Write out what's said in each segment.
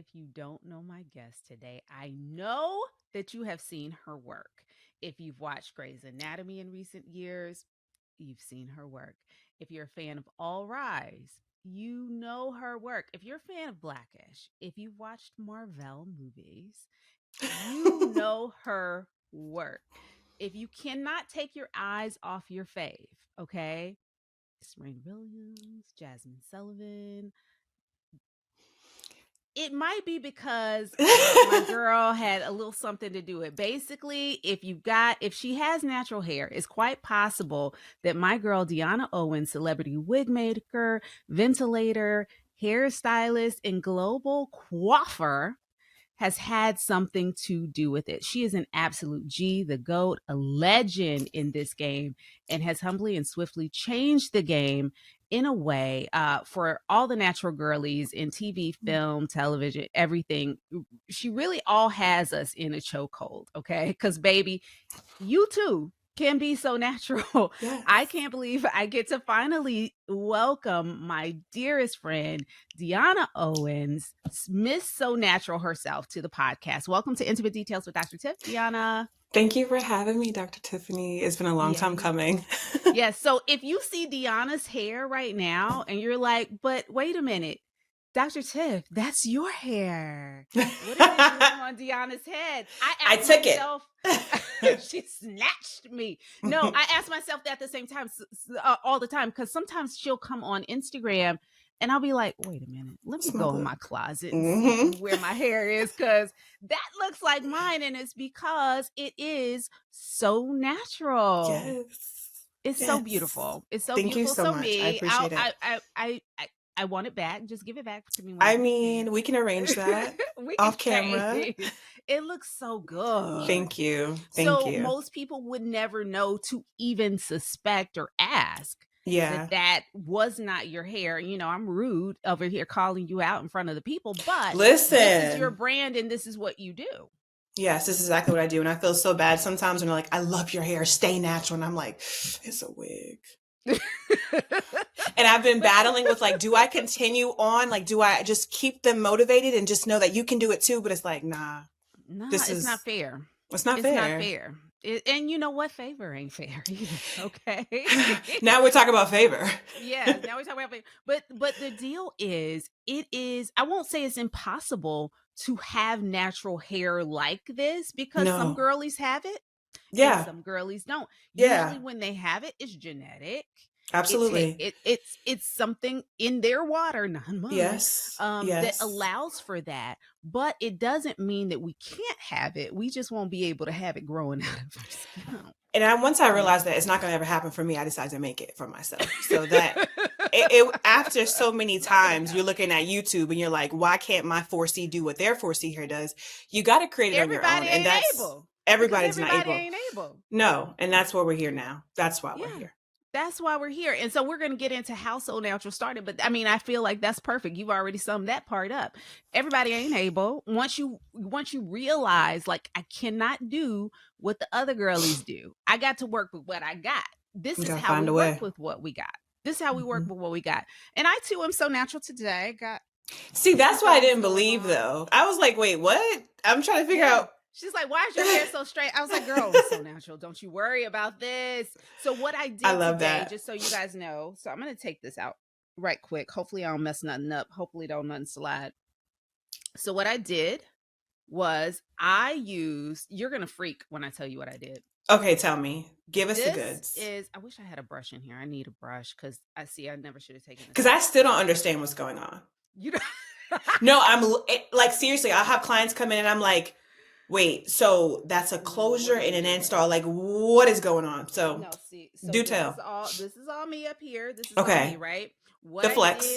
If you don't know my guest today, I know that you have seen her work. If you've watched Grey's Anatomy in recent years, you've seen her work. If you're a fan of All Rise, you know her work. If you're a fan of Blackish, if you've watched Marvel movies, you know her work. If you cannot take your eyes off your fave, okay? Serena Williams, Jasmine Sullivan, it might be because my girl had a little something to do it. Basically, if she has natural hair, it's quite possible that my girl Dionna Owens, celebrity wig maker, ventilator, hairstylist, and global coiffer, has had something to do with it. She is an absolute G, the GOAT, a legend in this game, and has humbly and swiftly changed the game in a way for all the natural girlies in TV, film, television, everything. She really all has us in a chokehold, okay? Because, baby, you too can be so natural. Yes. I can't believe I get to finally welcome my dearest friend, Dionna Owens, Miss So Natural herself, to the podcast. Welcome to Intimate Details with Dr. Tiff, Dionna. Thank you for having me, Dr. Tiffany. It's been a long time coming. Yes. So if you see Deanna's hair right now and you're like, but wait a minute, Dr. Tiff, that's your hair. What is it doing on Deanna's head? I took myself, it. She snatched me. No, I ask myself that at the same time all the time, because sometimes she'll come on Instagram and I'll be like, wait a minute, let me go in my closet and see where my hair is, because that looks like mine. And it's because it is so natural. Yes. It's so beautiful. It's so Thank beautiful. You so much. Me, I appreciate it. I want it back. Just give it back to me. I mean, we can arrange that off camera. It looks so good. Thank you. So most people would never know to even suspect or ask that was not your hair. You know, I'm rude over here calling you out in front of the people, but listen, this is your brand and this is what you do. Yes, this is exactly what I do. And I feel so bad sometimes when they're like, I love your hair, stay natural. And I'm like, it's a wig. And I've been battling with like, do I continue on? Like, do I just keep them motivated and just know that you can do it too? But it's like, nah, it's not fair. It's not fair. And you know what? Favor ain't fair either, okay? Now we're talking about favor. Yeah, now we're talking about favor. But the deal is, I won't say it's impossible to have natural hair like this, because some girlies have it. Yeah. And some girlies don't. Usually when they have it, it's genetic. Absolutely. It's something in their water, not mine. Yes. That allows for that. But it doesn't mean that we can't have it. We just won't be able to have it growing out of our skin. And once I realized that it's not going to ever happen for me, I decided to make it for myself. So that after so many times you're looking at YouTube and you're like, why can't my 4C do what their 4C hair does? You got to create it on your own. And that's everybody's not able. No. And that's why we're here now. That's why we're here. That's why we're here. And so we're going to get into how So Natural started. But I mean, I feel like that's perfect. You've already summed that part up. Everybody ain't able. Once you realize, like, I cannot do what the other girlies do, I got to work with what I got. This is how we work with what we got. This is how we work with what we got. And I too am so natural today. See, that's why I didn't believe though. I was like, wait, what? I'm trying to figure out. She's like, why is your hair so straight? I was like, girl, it's so natural. Don't you worry about this. So what I did today, just so you guys know, so I'm going to take this out right quick. Hopefully I don't mess nothing up. Hopefully don't nothing slide. So what I did was you're going to freak when I tell you what I did. Okay, tell me. Give us the goods. I wish I had a brush in here. I need a brush because I never should have taken it. Because I still don't understand what's going on. You know? No, I'm like, seriously, I'll have clients come in and I'm like, wait, so that's a closure and an install. Like, what is going on? So, do tell. This is all me up here. This is all me, right? The flex.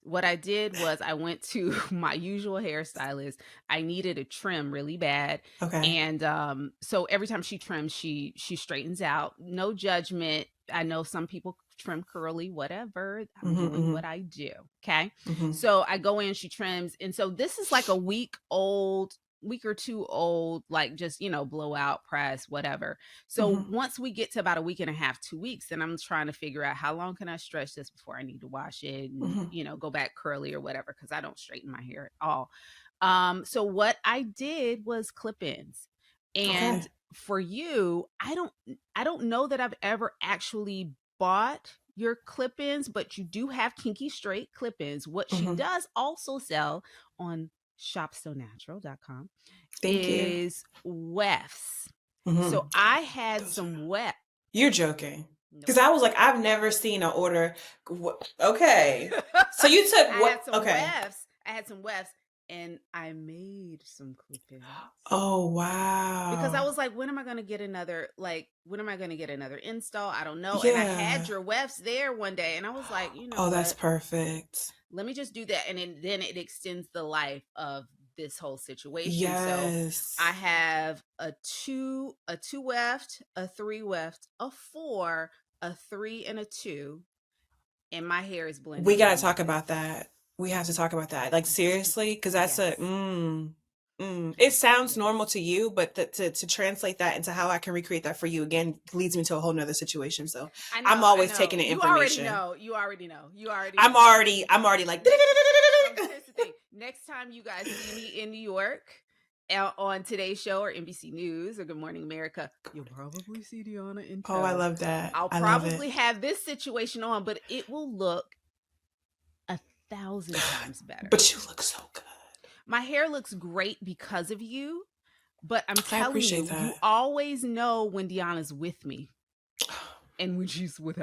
What I did was I went to my usual hairstylist. I needed a trim really bad. Okay. And so every time she trims, she straightens out. No judgment. I know some people trim curly, whatever. I'm doing what I do. Okay. So I go in, she trims. And so this is like a week old week or two old, like just, blow out, press, whatever. So once we get to about a week and a half, 2 weeks, then I'm trying to figure out how long can I stretch this before I need to wash it and, go back curly or whatever, because I don't straighten my hair at all. So what I did was clip-ins. And for you, I don't know that I've ever actually bought your clip-ins, but you do have kinky straight clip-ins. What she does also sell on shopsonatural.com is wefts. So I had some weft. You're joking. Because I was like, I've never seen an order. Okay. So you took what? Wefts. I had some wefts. And I made some clip-ins. Oh, wow. Because I was like, when am I going to get another install? I don't know. Yeah. And I had your wefts there one day. And I was like, oh, that's perfect. Let me just do that. And then it extends the life of this whole situation. Yes. So I have a 2 weft, a 3 weft, a 4, a 3, and a 2. And my hair is blended. We got to talk about that. We have to talk about that. Like, seriously, because that's it sounds normal to you, but to translate that into how I can recreate that for you again leads me to a whole nother situation. So I'm always taking the information. You already know. I'm already like. So here's the thing. Next time you guys see me in New York on Today's Show or NBC News or Good Morning America, you'll probably see Dionna in town. Oh, I love that. I'll probably have this situation on, but it will look 1,000 times better. But you look so good. My hair looks great because of you, but I'm telling you, you always know when Deonna's with me and when she's when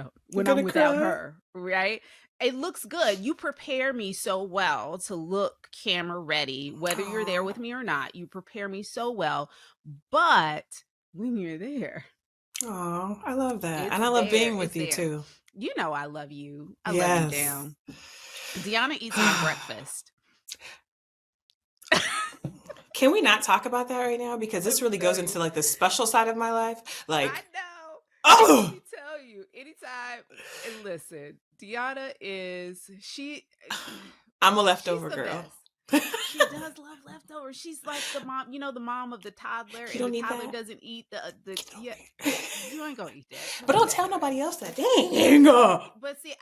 I'm without her, right? It looks good. You prepare me so well to look camera ready, whether you're there with me or not. You prepare me so well, but when you're there. Oh, I love that. And I love being with you too. You know I love you. I love you down. Deonna eats my breakfast. Can we not talk about that right now? Because this really goes into like the special side of my life. Like, I know. Oh, let me tell you, anytime. And listen, Deonna I'm a leftover girl. She does love leftovers. She's like the mom, the mom of the toddler, and the toddler doesn't eat you ain't gonna eat that. But don't tell nobody else that. Dang. But see,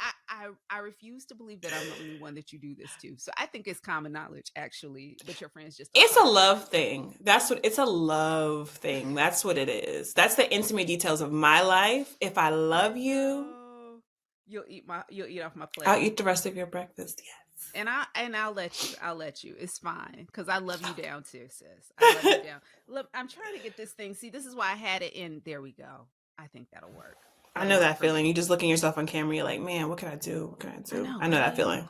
I refuse to believe that I'm the only one that you do this to. So I think it's common knowledge, actually, but your friends just. It's a love thing. It's a love thing. That's what it is. That's the intimate details of my life. If I love you, you'll eat off my plate. I'll eat the rest of your breakfast. Yes. And I'll let you. It's fine, because I love you down too, sis. I love you down. Look, I'm trying to get this thing. See, this is why I had it in. There we go. I think that'll work. I know that feeling. You just looking yourself on camera. You're like, man, what can I do? What can I do? I know that feeling.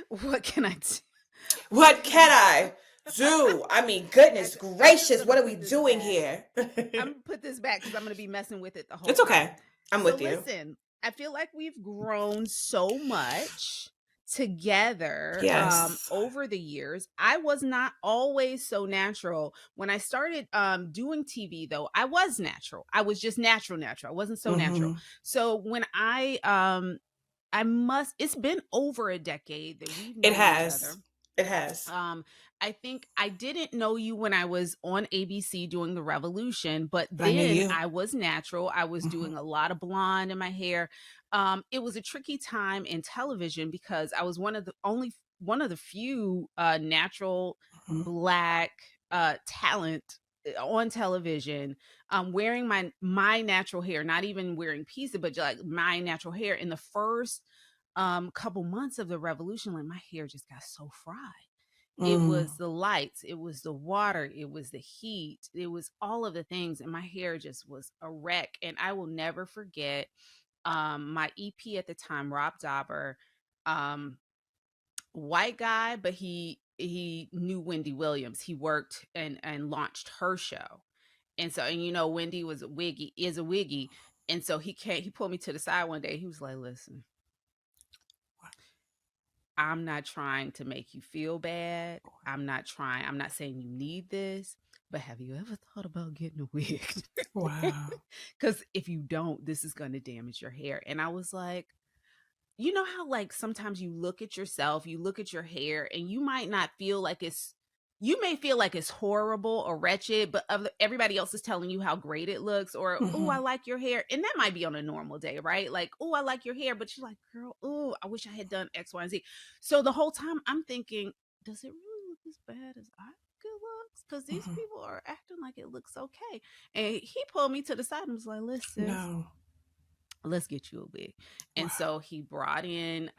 What can I do? What can I do? I mean, goodness gracious, what are we doing here? I'm gonna put this back because I'm gonna be messing with it the whole time. It's okay. I'm with you. Listen, I feel like we've grown so much together over the years. I was not always so natural. When I started doing TV, though, I was natural. I was just natural. I wasn't so natural. So when it's been over a decade that we've known each other. It has. I think I didn't know you when I was on ABC doing The Revolution, but then I was natural. I was doing a lot of blonde in my hair. It was a tricky time in television because I was one of the few natural Black talent on television, wearing my natural hair, not even wearing pieces, but like my natural hair. In the first couple months of The Revolution, like my hair just got so fried. It was the lights, it was the water, it was the heat, it was all of the things, and my hair just was a wreck. And I will never forget my EP at the time, Rob Dauber, white guy, but he knew Wendy Williams. He worked and launched her show. And so, Wendy is a wiggy. And so he pulled me to the side one day. He was like, listen, I'm not trying to make you feel bad. I'm not saying you need this, but have you ever thought about getting a wig? Wow. Because if you don't, this is going to damage your hair. And I was like, you know how like sometimes you look at yourself, you look at your hair, and you might not feel like it's you may feel like it's horrible or wretched, but everybody else is telling you how great it looks, or, oh, I Mhm. like your hair. And that might be on a normal day, right? Like, oh, I like your hair. But you're like, girl, oh, I wish I had done X, Y, and Z. So the whole time I'm thinking, does it really look as bad as I think it looks? Because these Mhm. people are acting like it looks okay. And he pulled me to the side and was like, listen, No. let's get you a wig. And Wow. so he brought in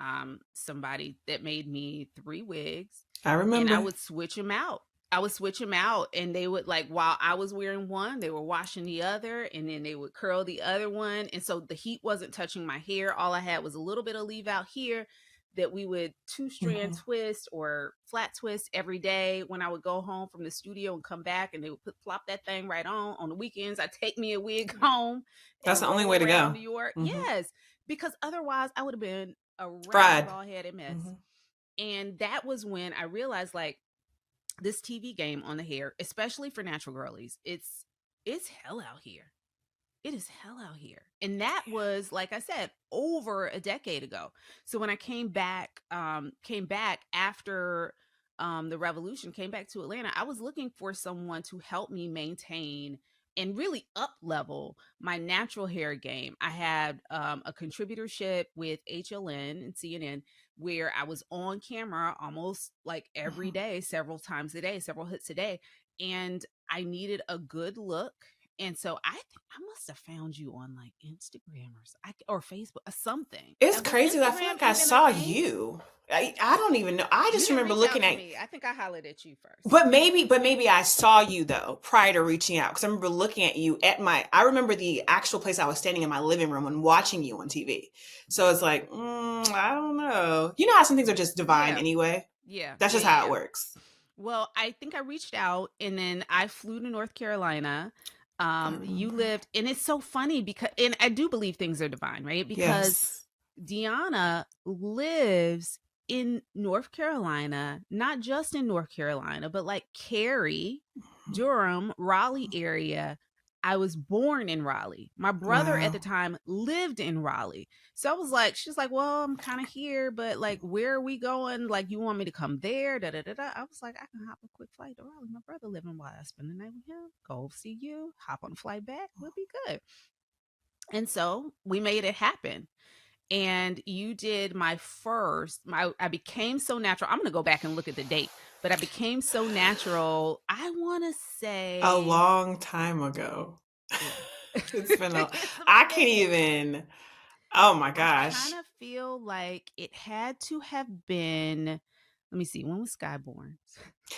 somebody that made me 3 wigs, I and I remember. would switch them out. I would switch them out, and they would, like, while I was wearing one, they were washing the other, and then they would curl the other one. And so the heat wasn't touching my hair. All I had was a little bit of leave out here that we would 2-strand Mhm. twist or flat twist every day when I would go home from the studio and come back, and they would plop that thing right on. On the weekends, I'd take me a wig home That's and the only roll way to around go. New York. Mhm. Yes, because otherwise I would have been a ratty Fried. bald headed mess. Mhm. And that was when I realized, like, this TV game on the hair, especially for natural girlies, it's hell out here. It is hell out here. And that was, like I said, over a decade ago. So when I came back after the revolution, came back to Atlanta, I was looking for someone to help me maintain and really up level my natural hair game. I had a contributorship with HLN and CNN, where I was on camera almost like every Mhm. day, several times a day, several hits a day. And I needed a good look, and so I think I must have found you on, like, Instagram or Facebook or something. It's Was crazy. I feel Instagram like I even a saw thing? you. I don't even know. I You just didn't remember reach out looking to at. me. I think I hollered at you first. But maybe I saw you though prior to reaching out, because I remember looking at you at my. I remember the actual place I was standing in my living room and watching you on TV. So it's like, I don't know. You know how some things are just divine Yeah, anyway. yeah, That's yeah, just yeah, how it yeah. works. Well, I think I reached out, and then I flew to North Carolina. I You remember. lived, and it's so funny because, and I do believe things are divine, right? Because Yes. Dionna lives in North Carolina, not just in North Carolina, but like Cary, Durham, Raleigh area. I was born in Raleigh. My brother at Wow. the time lived in Raleigh. So I was like, she's like, well, I'm kind of here, but like, where are we going? Like, you want me to come there? Da da da da. I was like, I can hop a quick flight to Raleigh. My brother living while I spend the night with him. Go see you. Hop on a flight back. We'll be good. And so we made it happen. And you did my first. I became so natural. I'm gonna go back and look at the date, but I became so natural. I want to A say, long time ago. yeah, It's been a. it's a I can't minute. even. Oh my I kind gosh. of feel like it had to have been. Let me see. When was Sky born?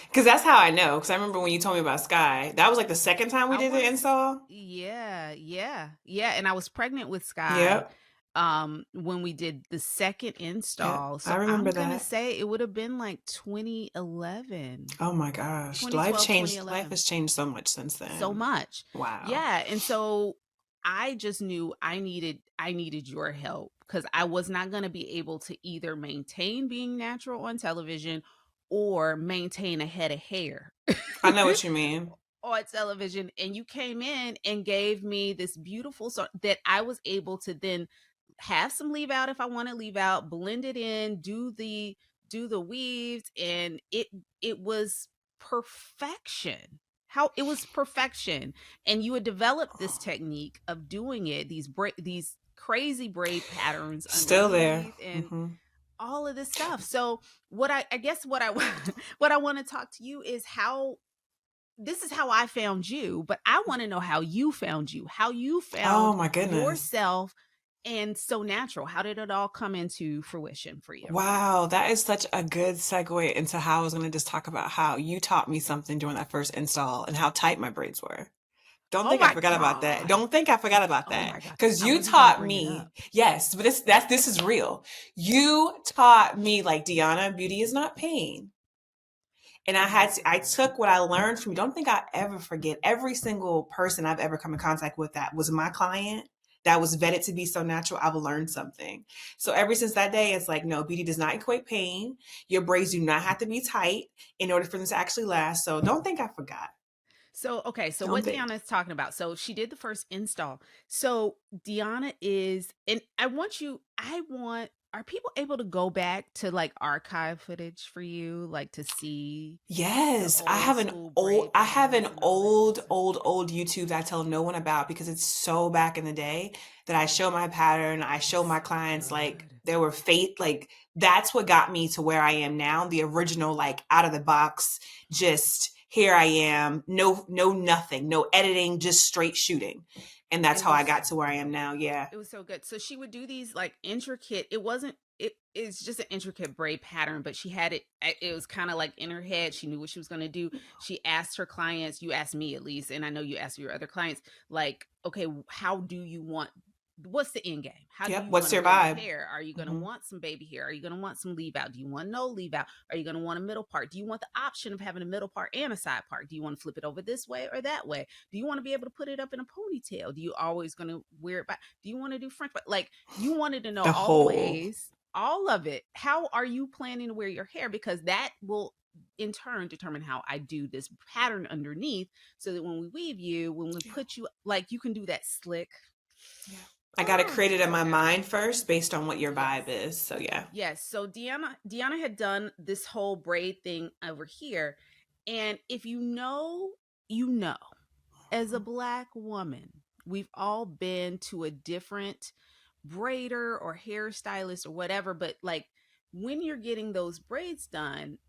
Because that's how I know. Because I remember when you told me about Sky. That was like the second time we I did the want to. install. Yeah, yeah, yeah. And I was pregnant with Sky Yep. when we did the second Yep. install. I So remember I'm gonna that. say it would have been like 2011. Oh my gosh. Life 2012, changed. Life 2011. has changed so much since So then. much. Wow. Yeah, and so I just knew I needed your help, because I was not going to be able to either maintain being natural on television or maintain a head of hair I know what you mean. on television. And you came in and gave me this beautiful song that I was able to then have some leave out if I want to leave out, blend it in, do the weaves, and it was perfection. How it was perfection. And you had developed this technique of doing it, these crazy braid patterns Still there. underneath, and Hmm. all of this stuff. So I guess what I what I want to talk to you is how this is how I found you, but I want to know how you found you, how you Oh found my goodness. yourself, and so natural. How did it all come into fruition for you? Wow, that is such a good segue into how I was going to just talk about how you taught me something during that first install and how tight my braids were. Don't Oh think I my forgot about that. God. Don't think I forgot about Oh that. my God. Because I you wasn't going to taught bring it me, up. yes, but this is real. You taught me, like, Deanna, beauty is not pain. And I took what I learned from you. Don't think I ever forget every single person I've ever come in contact with that was my client, that was vetted to be so natural. I've learned something. So ever since that day, it's like, no, beauty does not equate pain. Your braids do not have to be tight in order for them to actually last. So don't think I forgot. So, okay. So, Don't what think. Deanna is talking about. So, she did the first install. So, Deanna is, and I want are people able to go back to like archive footage for you, like to see the Yes, I old have school braid I have an patterns and all that kind of stuff? old YouTube that I tell no one about because it's so back in the day that I show my pattern. I show It's my so clients like good. there were fate, like that's what got me to where I am now. The original, like out of the box, just here I am. No nothing, no editing, just straight shooting. And that's It how I was got so to where I am good. now. Yeah. It was so good. So she would do these like intricate, it wasn't, it's just an intricate braid pattern, but she had it was kind of like in her head. She knew what she was going to do. She asked her clients, you asked me at least, and I know you asked your other clients, like, okay, how do you want, what's the end game? How do Yep. you What's want to your wear your vibe? hair? Are you going to Hmm. want some baby hair? Are you going to want some leave out? Do you want no leave out? Are you going to want a middle part? Do you want the option of having a middle part and a side part? Do you want to flip it over this way or that way? Do you want to be able to put it up in a ponytail? Do you always going to wear it back? Do you want to do French? Like you wanted to know The all the whole. ways, all of it. How are you planning to wear your hair? Because that will in turn determine how I do this pattern underneath so that when we weave you, when we Yeah. put you, like you can do that slick. Yeah. I got to create it in So my good. mind first based on what your Yes. vibe is. So yeah. Yes. So Deanna had done this whole braid thing over here. And if you know, you know, as a Black woman, we've all been to a different braider or hairstylist or whatever, but like when you're getting those braids done,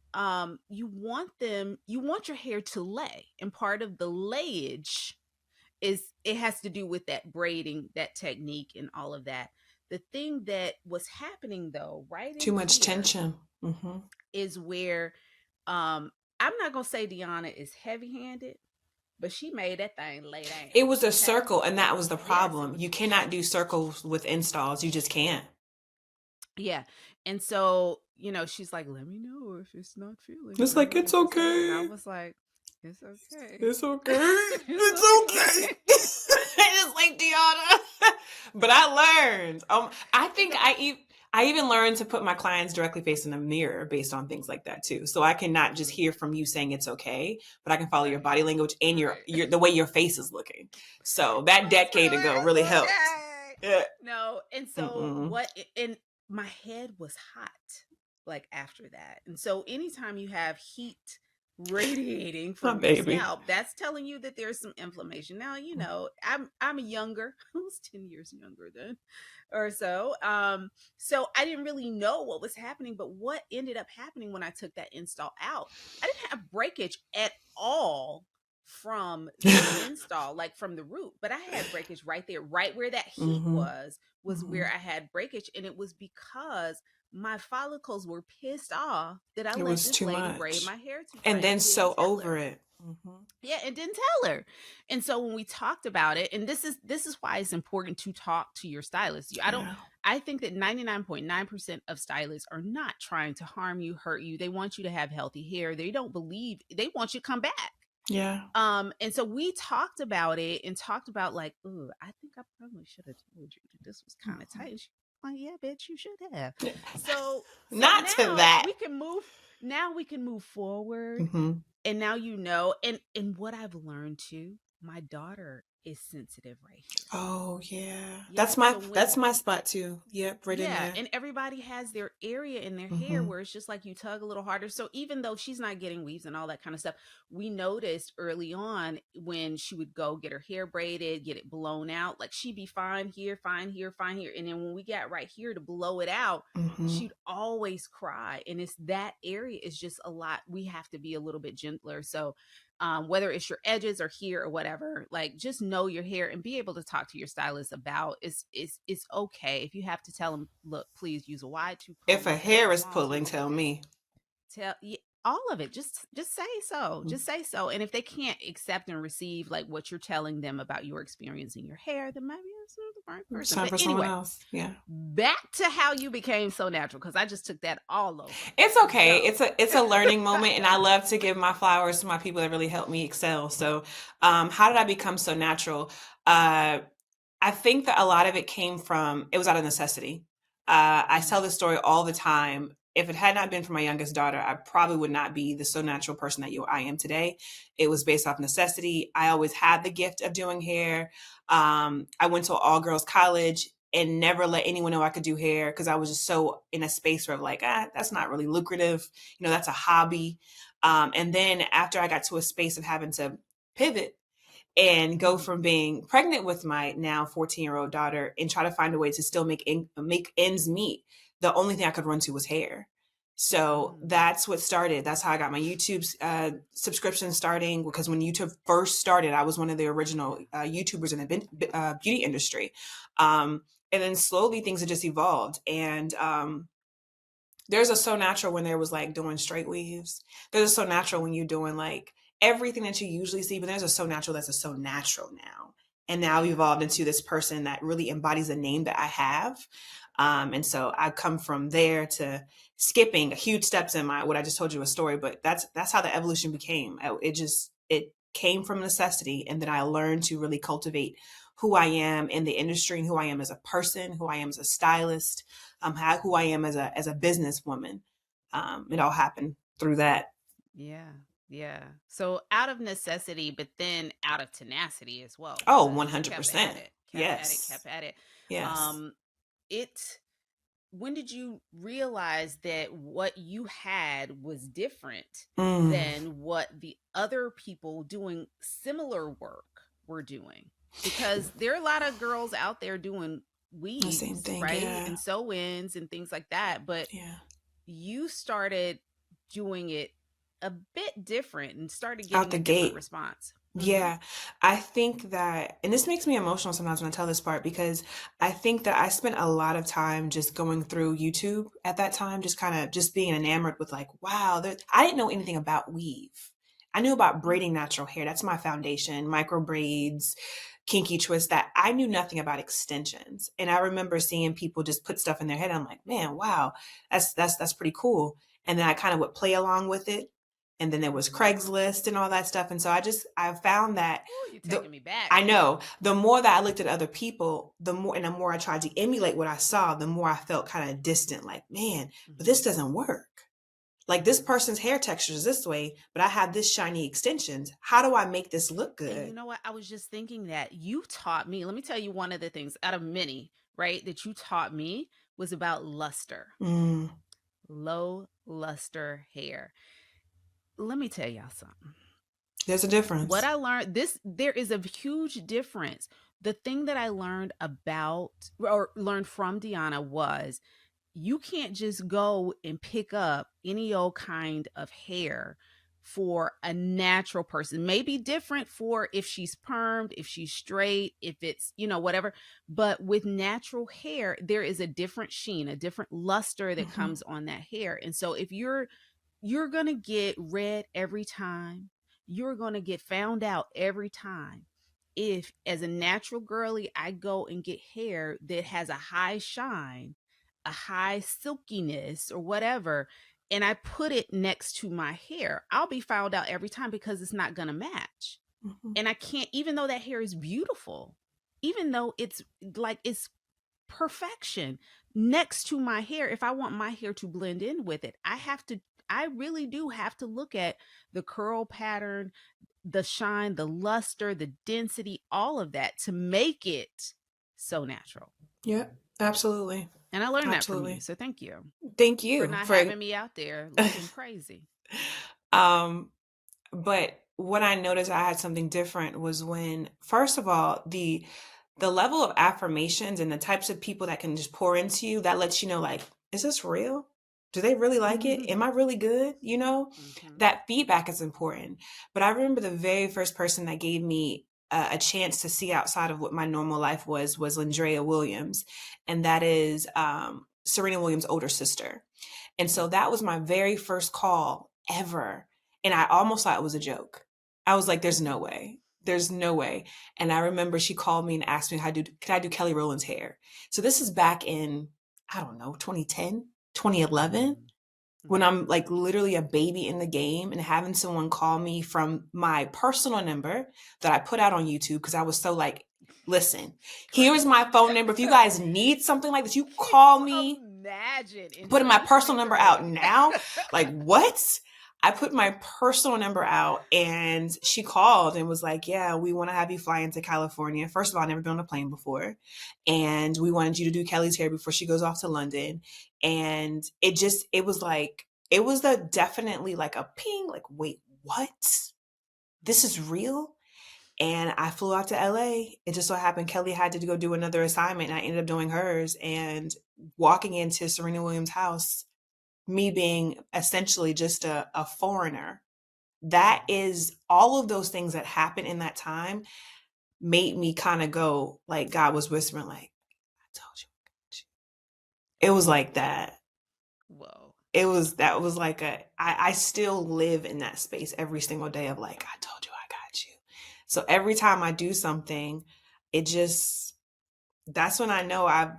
you want your hair to lay. And part of the layage is it has to do with that braiding, that technique and all of that. The thing that was happening though, right Too in much here tension. Hmm. is where I'm not gonna say Deanna is heavy-handed, but she made that thing lay down. It was a Okay. circle, and that was the Yes, it problem. was. You cannot do circles with installs. You just can't. Yeah. And so, she's like, let me know if it's not feeling It's like, good, it's if it's not. And I okay. was like, it's okay. It's okay. It's It's okay. okay. It's like Deanna. But I learned. I think So, I even learned to put my clients directly facing the mirror based on things like that too. So I can not just hear from you saying it's okay, but I can follow your right. body language and Right. your the way your face is looking. So that Just decade tell ago her really it's helped. okay. Yeah. No. And so Mm-mm. and my head was hot like after that. And so anytime you have heat radiating My from your baby. scalp, that's telling you that there's some inflammation. Now, I'm younger. I was 10 years younger then or so. So I didn't really know what was happening, but what ended up happening when I took that install out, I didn't have breakage at all from the install, like from the root, but I had breakage right there, right where that heat Hmm. was Hmm. where I had breakage. And it was because my follicles were pissed off that I It let was this too lady braid much. my hair too And tight then and didn't so tell over her. it. Hmm. Yeah, and didn't tell her. And so when we talked about it, and this is why it's important to talk to your stylist. Yeah. I think that 99.9% of stylists are not trying to harm you, hurt you. They want you to have healthy hair. They don't believe, they want you to come back. Yeah. And so we talked about it and talked about like, oh, I think I probably should have told you that this was kind of Mhm. tight. And she was like, yeah, bitch, you should have. Yeah. So Not to that. now we can move forward. Hmm. And now and what I've learned too, my daughter is sensitive right here. Oh yeah. Yeah. So when That's my spot too. Yep, right in yeah, there. and everybody has their area in their hair Hmm. where it's just like you tug a little harder. So even though she's not getting weaves and all that kind of stuff, we noticed early on when she would go get her hair braided, get it blown out, like she'd be fine here, fine here, fine here. And then when we got right here to blow it out, Hmm. she'd always cry. And it's that area is just a lot. We have to be a little bit gentler. So whether it's your edges or here or whatever, like just know your hair and be able to talk to your stylist about it's okay if you have to tell them, look, please use a wide tooth If comb a instead of hair a is long pulling, tooth. tell me. Tell all of it. Just say so. Just say so. And if they can't accept and receive like what you're telling them about your experience in your hair, then maybe it's not the right It's person. time But for someone anyway, else. Yeah. back to how you became so natural because I just took that all over. It's okay. So It's a learning moment, and I love to give my flowers to my people that really helped me excel. So, how did I become so natural? Uh, I think that a lot of it came from, it was out of necessity. I mm, tell this story all the time. If it had not been for my youngest daughter, I probably would not be the so natural person that I am today. It was based off necessity. I always had the gift of doing hair. I went to an all girls college. and never let anyone know I could do hair because I was just so in a space where like, that's not really lucrative. You know, that's a hobby. And then after I got to a space of having to pivot and go from being pregnant with my now 14-year-old daughter and try to find a way to still make ends meet, the only thing I could run to was hair. So that's what started. That's how I got my YouTube subscription starting, because when YouTube first started, I was one of the original YouTubers in the beauty industry. And then slowly things have just evolved. And there's a So Natural when there was like doing straight weaves. There's a So Natural when you're doing like everything that you usually see, but there's a So Natural that's a So Natural now. And now I've evolved into this person that really embodies the name that I have. And so I come from there to skipping huge steps in what I just told you a story, but that's how the evolution became. It came from necessity. And then I learned to really cultivate who I am in the industry and who I am as a person, who I am as a stylist, who I am as a businesswoman. It all happened through that. Yeah. Yeah. So out of necessity, but then out of tenacity as well. Oh, because you 100%. Kept at it. Yes. Kept at it. Yes. When did you realize that what you had was different Mm. than what the other people doing similar work were doing? Because there are a lot of girls out there doing weaves, same thing, right? yeah. And sew-ins and things like that. But Yeah. you started doing it a bit different and started Out getting the a different gate. response. Yeah, I think that, and this makes me emotional sometimes when I tell this part, because I think that I spent a lot of time just going through YouTube at that time, just kind of just being enamored with like, wow, I didn't know anything about weave. I knew about braiding natural hair. That's my foundation, micro braids, kinky twist. That I knew nothing about extensions. And I remember seeing people just put stuff in their head. I'm like, man, wow, that's pretty cool. And then I kind of would play along with it. And then there was Craigslist and all that stuff. And so I found that Ooh, you're taking me back. I know the more that I looked at other people, the more I tried to emulate what I saw, the more I felt kind of distant, like, man, but this doesn't work. Like, this person's hair texture is this way, but I have this shiny extensions. How do I make this look good? And you know what? I was just thinking that you taught me, let me tell you one of the things out of many, right, that you taught me was about luster. Low luster hair. Let me tell y'all something. There's a difference. What I learned, there is a huge difference. The thing that I learned about or learned from Dionna was you can't just go and pick up any old kind of hair for a natural person. Maybe different for if she's permed, if she's straight, if it's, whatever. But with natural hair, there is a different sheen, a different luster that comes on that hair. And so if you're going to get red every time. You're going to get found out every time. If, as a natural girly, I go and get hair that has a high shine, a high silkiness or whatever, and I put it next to my hair, I'll be found out every time because it's not going to match. And I can't, even though that hair is beautiful, even though it's perfection next to my hair, if I want my hair to blend in with it, I really do have to look at the curl pattern, the shine, the luster, the density, all of that to make it so natural. Yeah, absolutely. And I learned that from you. So thank you. Thank you for not having me out there looking crazy. But what I noticed I had something different was when, first of all, the level of affirmations and the types of people that can just pour into you, that lets you know, like, is this real? Do they really like it? Am I really good? That feedback is important. But I remember the very first person that gave me a chance to see outside of what my normal life was Rideia Williams. And that is Serena Williams' older sister. And so that was my very first call ever. And I almost thought it was a joke. I was like, there's no way. There's no way. And I remember she called me and asked me, could I do Kelly Rowland's hair? So this is back in, I don't know, 2010. 2011, when I'm like literally a baby in the game, and having someone call me from my personal number that I put out on YouTube because I was so like, listen, here's my phone number. If you guys need something like this, you call me. Imagine putting my personal number out now. Like, what? I put my personal number out and she called and was like, yeah, we want to have you fly into California. First of all, I've never been on a plane before. And we wanted you to do Kelly's hair before she goes off to London. And it was like, it was the definitely like a ping, like, wait, what? This is real? And I flew out to LA. It just so happened Kelly had to go do another assignment and I ended up doing hers. And walking into Serena Williams' house, me being essentially just a foreigner, that is all of those things that happened in that time made me kind of go, like God was whispering, like, I told you. It was like that. Whoa. That was like I still live in that space every single day of like, I told you I got you. So every time I do something, it just, that's when I know I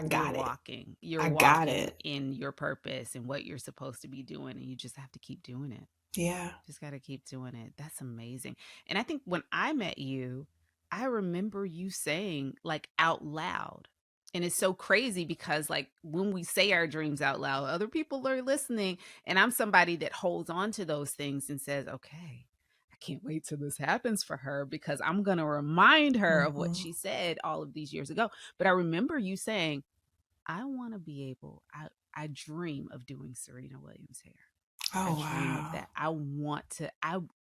got it. You're I got walking it. in your purpose and what you're supposed to be doing, and you just have to keep doing it. Yeah. Just got to keep doing it. That's amazing. And I think when I met you, I remember you saying like out loud. And it's so crazy because like when we say our dreams out loud, other people are listening. And I'm somebody that holds on to those things and says, okay, I can't wait till this happens for her because I'm going to remind her of what Mm-hmm. she said all of these years ago. But I remember you saying, I want to be able, I dream of doing Serena Williams' hair. I Oh, dream of wow. that.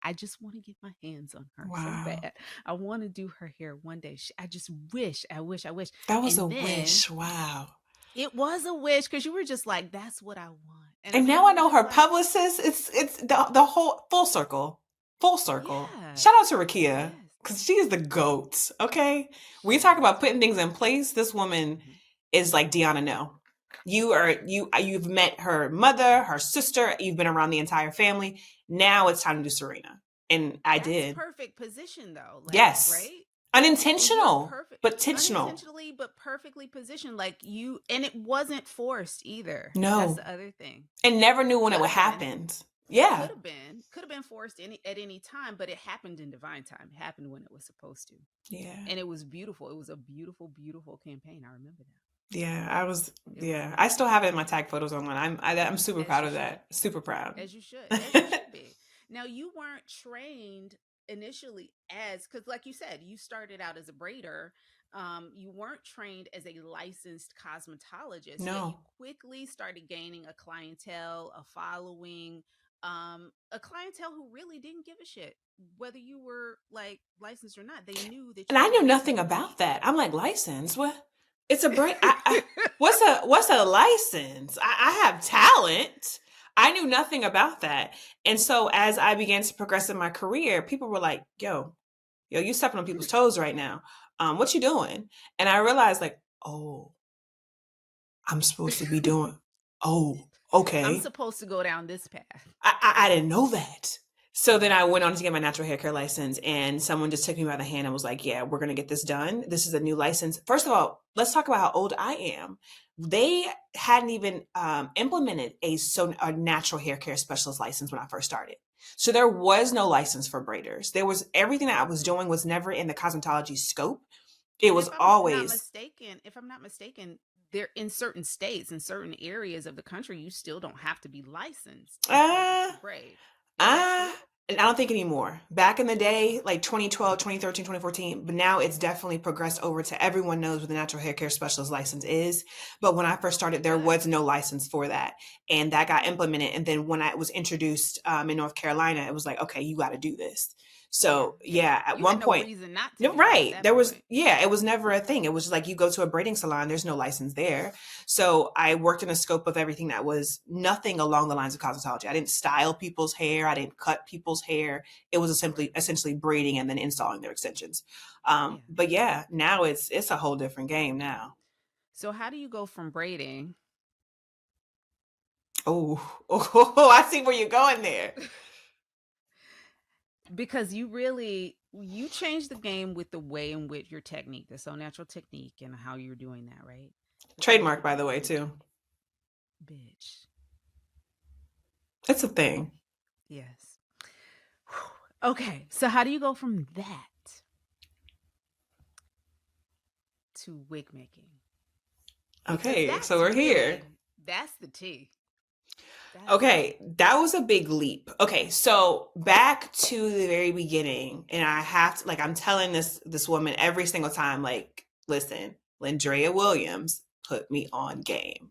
I just want to get my hands on her so Wow. bad. I want to do her hair one day. I just wish, I wish, I wish. That was And a then wish. Wow. it was a wish because you were just like, that's what I want. And I And now remember I you know just her like, publicist. It's the whole full circle. Full circle. yeah, Shout out to Rideia yes, because she is the GOAT. Okay. We she talk is. about putting things in place. This woman Mhm. is like Dionna. No, you've met her mother, her sister. You've been around the entire family. Now it's time to do Serena, and I That's did. perfect position though. Like, Yes, right? And you're unintentional, perfect, but intentional. unintentionally, but perfectly positioned. Like you, and it wasn't forced either. That's No, the other thing. and never knew when it Could would have been, happen. Yeah, could have been forced at any time, but it happened in divine time. It happened when it was supposed to, yeah. and it was beautiful. It was a beautiful, beautiful campaign. I remember that. Yeah, It was yeah. I still have it in my tag photos online. I'm super as proud you of should, that. Super proud. as you should be. Now you weren't trained initially as because, like you said, you started out as a braider. You weren't trained as a licensed cosmetologist, yet you No. quickly started gaining a clientele, a following, a clientele who really didn't give a shit whether you were like licensed or not. They knew that And you I were knew amazing. nothing about that. I'm like, license? What? It's a brand. What's a license? I have talent. I knew nothing about that. And so as I began to progress in my career, people were like, yo, you stepping on people's toes right now. What you doing? And I realized like, oh, I'm supposed to be doing, oh, I'm okay. supposed to go down this path. I didn't know that. So then Yeah. I went on to get my natural hair care license, and someone just took me by the hand and was like, yeah, we're going to get this done. This is a new license. First of all, let's talk about how old I am. They hadn't even implemented a natural hair care specialist license when I first started. So there was no license for braiders. There was everything that I was doing was never in the cosmetology scope. It And was always, if I'm not mistaken, there in certain states, in certain areas of the country, you still don't have to be licensed in order uh, to braid. Is that true? Ah, and I don't think anymore. Back in the day, like 2012, 2013, 2014, but now it's definitely progressed over to everyone knows what the natural hair care specialist license is. But when I first Okay, started, there good. was no license for that. And that got implemented. And then when I was introduced in North Carolina, it was like, okay, you got to do this. Yeah, So yeah. yeah, at You had one no point, reason not to no, do it at right. that There was, point. yeah, it was never a thing. It was just like you go to a braiding salon, there's no license there. So I worked in a scope of everything that was nothing along the lines of cosmetology. I didn't style people's hair. I didn't cut people's hair. It was simply essentially braiding and then installing their extensions. Yeah. But yeah, now it's a whole different game now. So how do you go from braiding? Oh, I see where you're going there. Because you changed the game with the way in which your technique, the so natural technique, and how you're doing that, right? The so Trademark, natural by the way, technique, too. bitch. It's a thing. Yes. Okay, so how do you go from that to wig making? Because Okay, so we're here. that's the tea. Okay, that was a big leap. Okay, so back to the very beginning, and I have to, like, I'm telling this woman every single time, like, listen, Rideia Williams put me on game.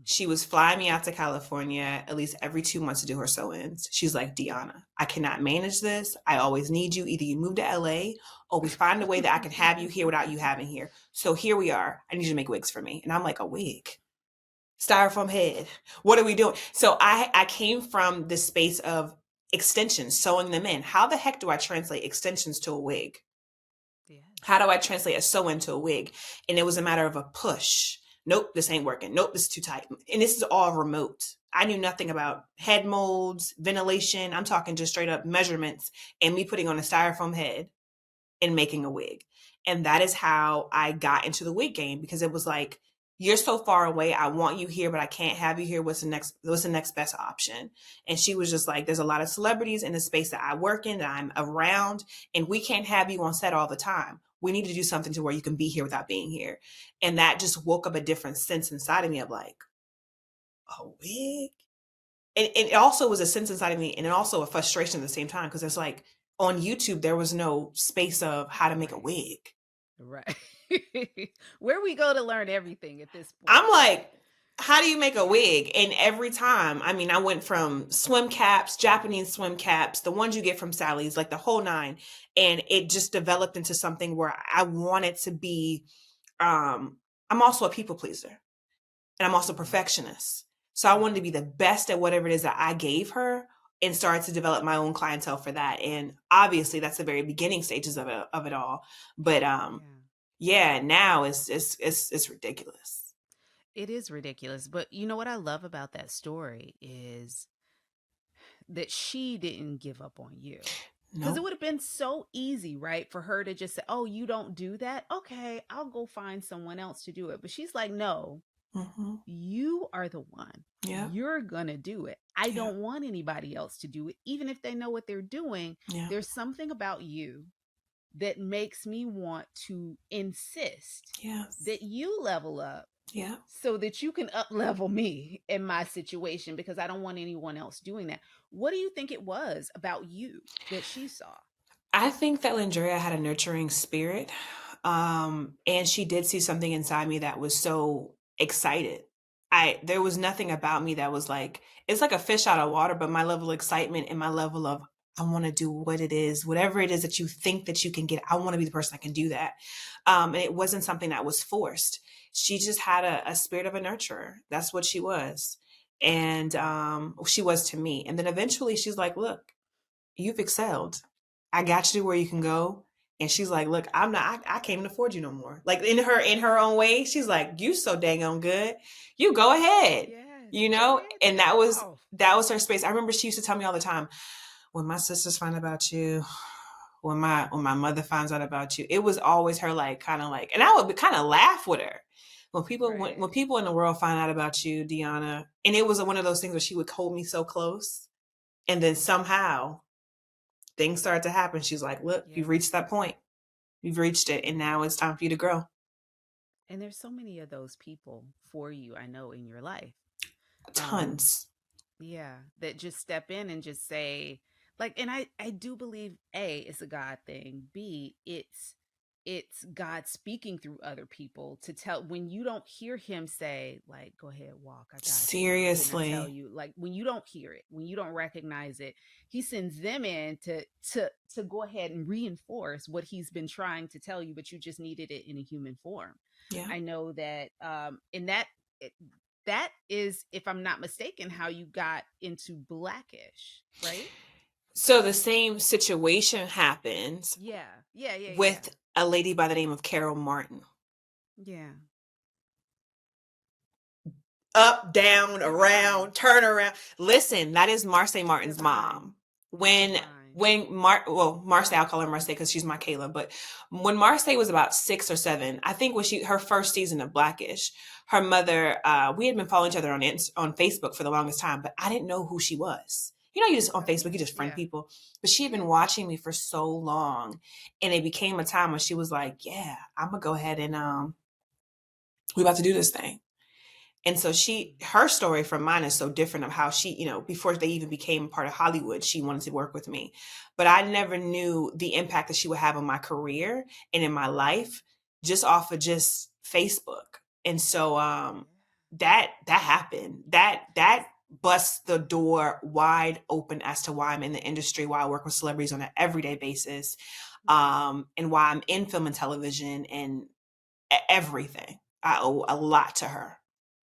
She was flying me out to California at least every 2 months to do her sew-ins. She's like, Dionna, I cannot manage this. I always need you. Either you move to LA or we find a way that I can have you here without you having here. So here we are. I need you to make wigs for me. And I'm like, a wig? Styrofoam head. What are we doing? So I came from this space of extensions, sewing them in. How the heck do I translate extensions to a wig? Yes. How do I translate a sew into a wig? And it was a matter of a push. Nope, this ain't working. Nope, this is too tight. And this is all remote. I knew nothing about head molds, ventilation. I'm talking just straight up measurements and me putting on a styrofoam head and making a wig. And that is how I got into the wig game, because it was like, you're so far away. I want you here, but I can't have you here. What's the next best option? And she was just like, there's a lot of celebrities in the space that I work in, that I'm around, and we can't have you on set all the time. We need to do something to where you can be here without being here. And that just woke up a different sense inside of me of like, a wig? And it also was a sense inside of me, and also a frustration at the same time, because it's like, on YouTube, there was no space of how to make a wig. Right. Where we go to learn everything at this point. I'm like, how do you make a wig? And every time, I mean, I went from swim caps, Japanese swim caps, the ones you get from Sally's, like the whole nine. And it just developed into something where I wanted to be, I'm also a people pleaser, and I'm also a perfectionist. So I wanted to be the best at whatever it is that I gave her, and started to develop my own clientele for that. And obviously that's the very beginning stages of it all. But yeah, now it's ridiculous. It is ridiculous. But you know what I love about that story is that she didn't give up on you. Because it would have been so easy, right, for her to just say, oh, you don't do that? Okay, I'll go find someone else to do it. But she's like, no, you are the one. Yeah. You're going to do it. I don't want anybody else to do it. Even if they know what they're doing, there's something about you that makes me want to insist that you level up. Yeah. So that you can up level me in my situation, because I don't want anyone else doing that. What do you think it was about you that she saw? I think that Rideia had a nurturing spirit. And she did see something inside me that was so excited. There was nothing about me that was like, it's like a fish out of water, but my level of excitement and my level of, I want to do what it is, whatever it is that you think that you can get. I want to be the person that can do that. And it wasn't something that was forced. She just had a spirit of a nurturer. That's what she was. And she was to me. And then eventually she's like, look, you've excelled. I got you to where you can go. And she's like, look, I can't even afford you no more. Like in her own way, she's like, you so dang on good. You go ahead. Yes, and that was her space. I remember she used to tell me all the time, when my sisters find out about you, when my mother finds out about you, it was always her like, kind of like, and I would kind of laugh with her. When people when people in the world find out about you, Dionna, and it was one of those things where she would hold me so close, and then somehow things started to happen. She's like, look, you've reached that point. You've reached it, and now it's time for you to grow. And there's so many of those people for you, I know, in your life. Tons. That just step in and just say, like, and I do believe, A, it's a God thing. B, it's God speaking through other people to tell, when you don't hear him say, like, go ahead, walk. I got seriously. you. Tell you, like, when you don't hear it, when you don't recognize it, he sends them in to go ahead and reinforce what he's been trying to tell you, but you just needed it in a human form. Yeah. I know that, that is, if I'm not mistaken, how you got into Blackish, right? So the same situation happens. With a lady by the name of Carol Martin. Yeah. Up, down, around, turn around. Listen, that is Marsai Martin's mom. Marsai, I'll call her Marsai because she's my Kayla. But when Marsai was about 6 or 7, I think when her first season of Blackish, her mother, we had been following each other on Facebook for the longest time, but I didn't know who she was. You just on Facebook, you just friend people. But she had been watching me for so long, and it became a time when she was like, yeah, I'm gonna go ahead and we're about to do this thing. And so her story from mine is so different of how she, before they even became part of Hollywood, she wanted to work with me. But I never knew the impact that she would have on my career and in my life just off of just Facebook. And so that happened. That busts the door wide open as to why I'm in the industry, why I work with celebrities on an everyday basis, and why I'm in film and television and everything. I owe a lot to her.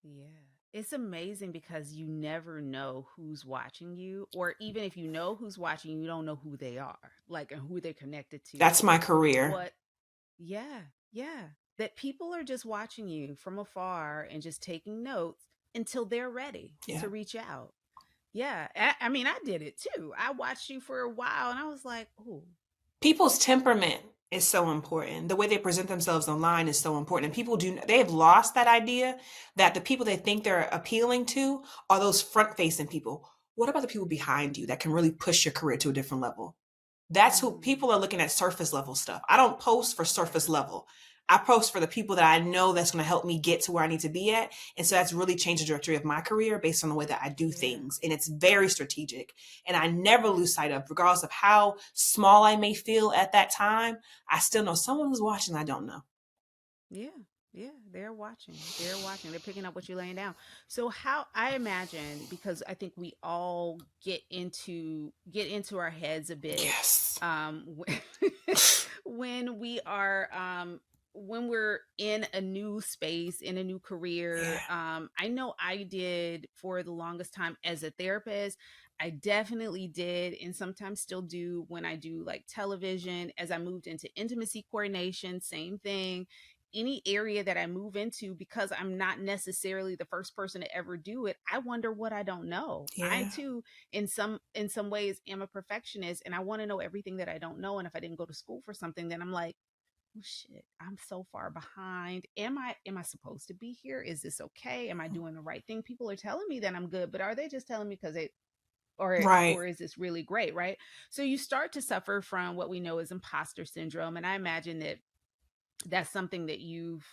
Yeah. It's amazing because you never know who's watching you, or even if you know who's watching, you don't know who they are, like, and who they're connected to, That's my or career. what. Yeah. Yeah. That people are just watching you from afar and just taking notes until they're ready Yeah. to reach out. Yeah. I mean, I did it too. I watched you for a while and I was like, oh, People's temperament is so important. The way they present themselves online is so important. And they have lost that idea that the people they think they're appealing to are those front facing people. What about the people behind you that can really push your career to a different level? That's who people are looking at, surface level stuff. I don't post for surface level. I post for the people that I know that's going to help me get to where I need to be at. And so that's really changed the trajectory of my career based on the way that I do things. And it's very strategic. And I never lose sight of, regardless of how small I may feel at that time, I still know someone who's watching I don't know. yeah. Yeah, they're watching. They're watching. They're picking up what you're laying down. So how, I imagine, because I think we all get into our heads a bit, Yes. when we are when we're in a new space, in a new career. I know I did for the longest time as a therapist. I definitely did, and sometimes still do when I do like television. As I moved into intimacy coordination, same thing. Any area that I move into, because I'm not necessarily the first person to ever do it, I wonder what I don't know. I Yeah. too, in some ways, am a perfectionist, and I want to know everything that I don't know. And if I didn't go to school for something, then I'm like, oh shit, I'm so far behind. Am I supposed to be here? Is this okay? Am I doing the right thing? People are telling me that I'm good, but are they just telling me because they, Right. or is this really great, right? So you start to suffer from what we know as imposter syndrome, and I imagine that that's something that you've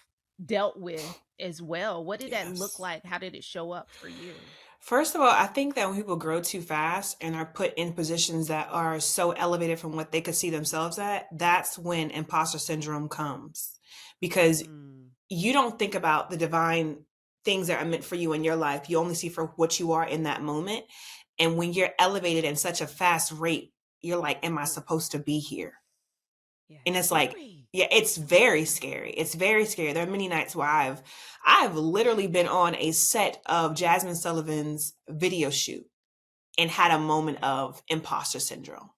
dealt with as well. What did that look Yes. like? How did it show up for you? First of all, I think that when people grow too fast and are put in positions that are so elevated from what they could see themselves at, that's when imposter syndrome comes. Because Mm, you don't think about the divine things that are meant for you in your life. You only see for what you are in that moment. And when you're elevated in such a fast rate, you're like, am I ooh, supposed to be here? yeah, And it's like, scary. yeah, it's very scary. It's very scary. There are many nights where I've literally been on a set of Jasmine Sullivan's video shoot and had a moment of imposter syndrome.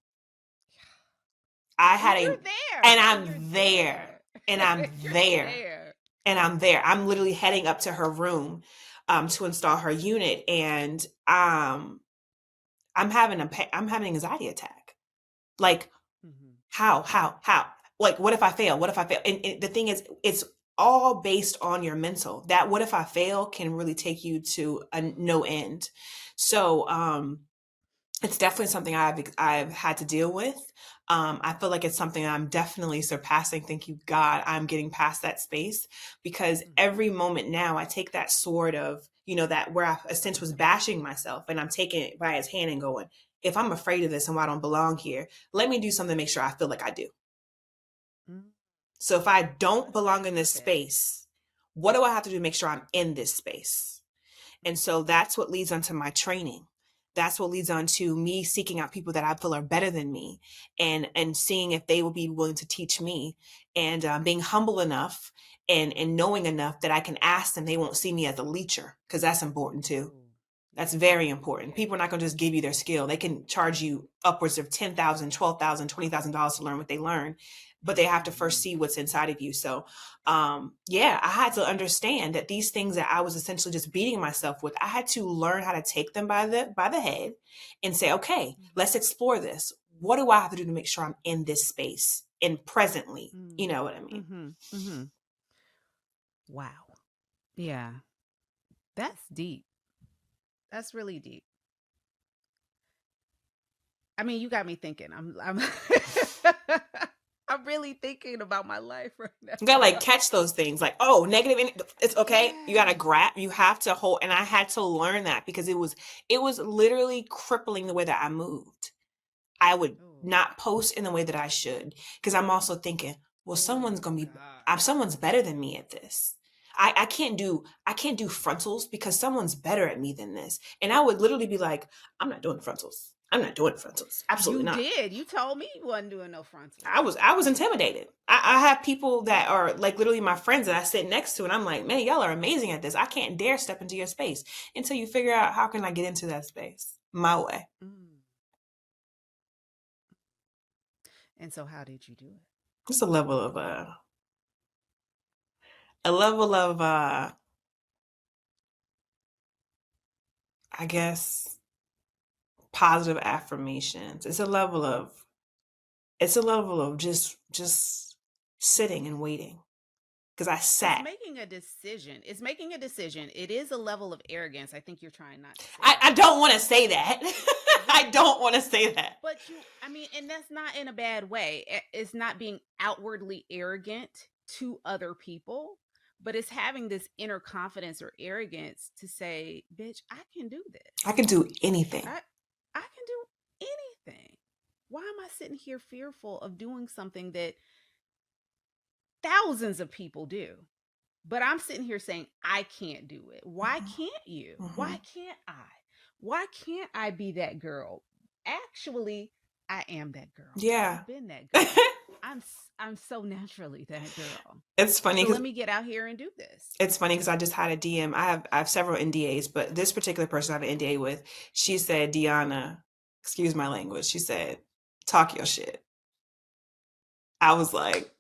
I And had you're a there. and And you're I'm there. there. And I'm You're there. there. And I'm there. I'm literally heading up to her room to install her unit, and I'm having an anxiety attack. Like, Hmm. how? Like, what if I fail? What if I fail? And the thing is, it's all based on your mental. That what if I fail can really take you to a no end. So, it's definitely something I've had to deal with. I feel like it's something I'm definitely surpassing. Thank you, God, I'm getting past that space, because Hmm. every moment now I take that sword of, that where I a sense was bashing myself, and I'm taking it by his hand and going, if I'm afraid of this and why I don't belong here, let me do something to make sure I feel like I do. Mm, So if I don't that's belong in this good. space, what do I have to do to make sure I'm in this space? And so that's what leads onto my training. That's what leads on to me seeking out people that I feel are better than me, and seeing if they will be willing to teach me, and being humble enough and knowing enough that I can ask them. They won't see me as a leecher, because that's important too. Ooh, That's yeah. very important. Yeah. People are not going to just give you their skill. They can charge you upwards of $10,000, $12,000, $20,000 to learn what they learn, but they have to first Hmm. see what's inside of you. So, yeah, I had to understand that these things that I was essentially just beating myself with, I had to learn how to take them by the head and say, okay, let's explore this. What do I have to do to make sure I'm in this space and presently? You Mm. know what I mean? Hmm. Hmm. Wow. Yeah. That's deep. That's really deep. I mean, you got me thinking. I'm I'm really thinking about my life right now. You gotta like catch those things. Like, oh, negative. It's okay. You gotta grab. You have to hold. And I had to learn that because it was literally crippling the way that I moved. I would not post in the way that I should because I'm also thinking, well, someone's better than me at this. I can't do frontals because someone's better at me than this. And I would literally be like, I'm not doing frontals. I'm not doing frontals. Absolutely not. You did. You told me you wasn't doing no frontals. I was intimidated. I have people that are like literally my friends that I sit next to, and I'm like, man, y'all are amazing at this. I can't dare step into your space until you figure out how can I get into that space my way. And so how did you do it? It's a level of I guess positive affirmations. It's a level of just sitting and waiting. Because I sat. It's making a decision. It is a level of arrogance. I think you're trying not to say I don't want to say that. I don't want to say that. But and that's not in a bad way. It's not being outwardly arrogant to other people, but it's having this inner confidence or arrogance to say, bitch, I can do this. I can do anything. I can do anything. Why am I sitting here fearful of doing something that thousands of people do? But I'm sitting here saying, I can't do it. Why can't you? Why can't I? Why can't I be that girl? Actually, I am that girl. Yeah. I've been that girl. I'm so naturally that girl. It's funny because let me get out here and do this. It's funny because I just had a DM. I have several NDAs, but this particular person I have an NDA with, she said, Dionna, excuse my language, she said, talk your shit. I was like,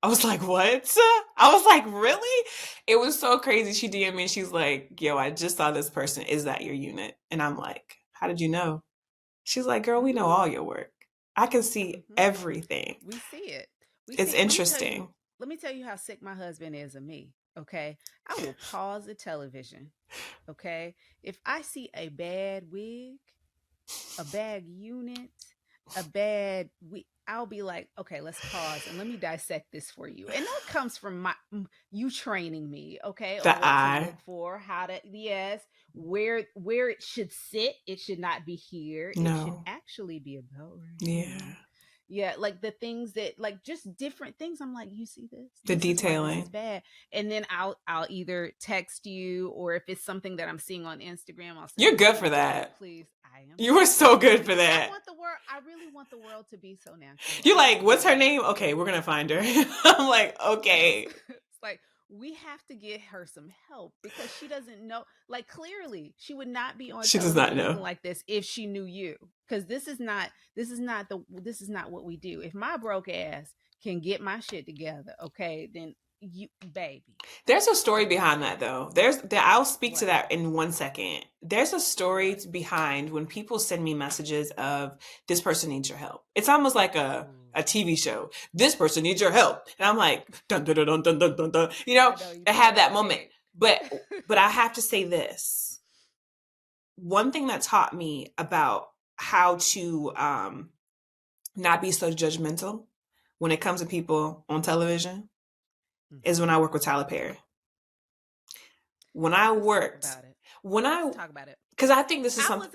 what? I was like, really? It was so crazy. She DM'd me and she's like, yo, I just saw this person. Is that your unit? And I'm like, how did you know? She's like, girl, we know all your work. I can see everything. We see it. It's interesting. Let me tell you how sick my husband is of me. Okay. I will pause the television. Okay. If I see a bad wig, a bad unit, I'll be like, okay, let's pause and let me dissect this for you. And that comes from you training me, okay? The eye. To look for how to, where it should sit. It should not be here. No. It should actually be about right Yeah. here. Yeah, like the things that, like, just different things. I'm like, you see this? The detailing is bad. And then I'll either text you, or if it's something that I'm seeing on Instagram, I'll say, you're good for that. Please, I am. You were so good for that. I really want the world to be so natural. You're like, what's her name? Okay, we're gonna find her. I'm like, okay. It's like, we have to get her some help because she doesn't know. Like, clearly, she would not be on. She does not know like this if she knew you, because this is not what we do. If my broke ass can get my shit together, okay, then you, baby. There's a story behind that, though. I'll speak to that in 1 second. There's a story behind when people send me messages of this person needs your help. It's almost like a TV show. This person needs your help, and I'm like, dun dun dun dun dun dun dun. You know, I have that moment. But I have to say this. One thing that taught me about how to not be so judgmental when it comes to people on television is when I work with Tyler Perry. When I worked, Let's talk about it. Because I think this is something.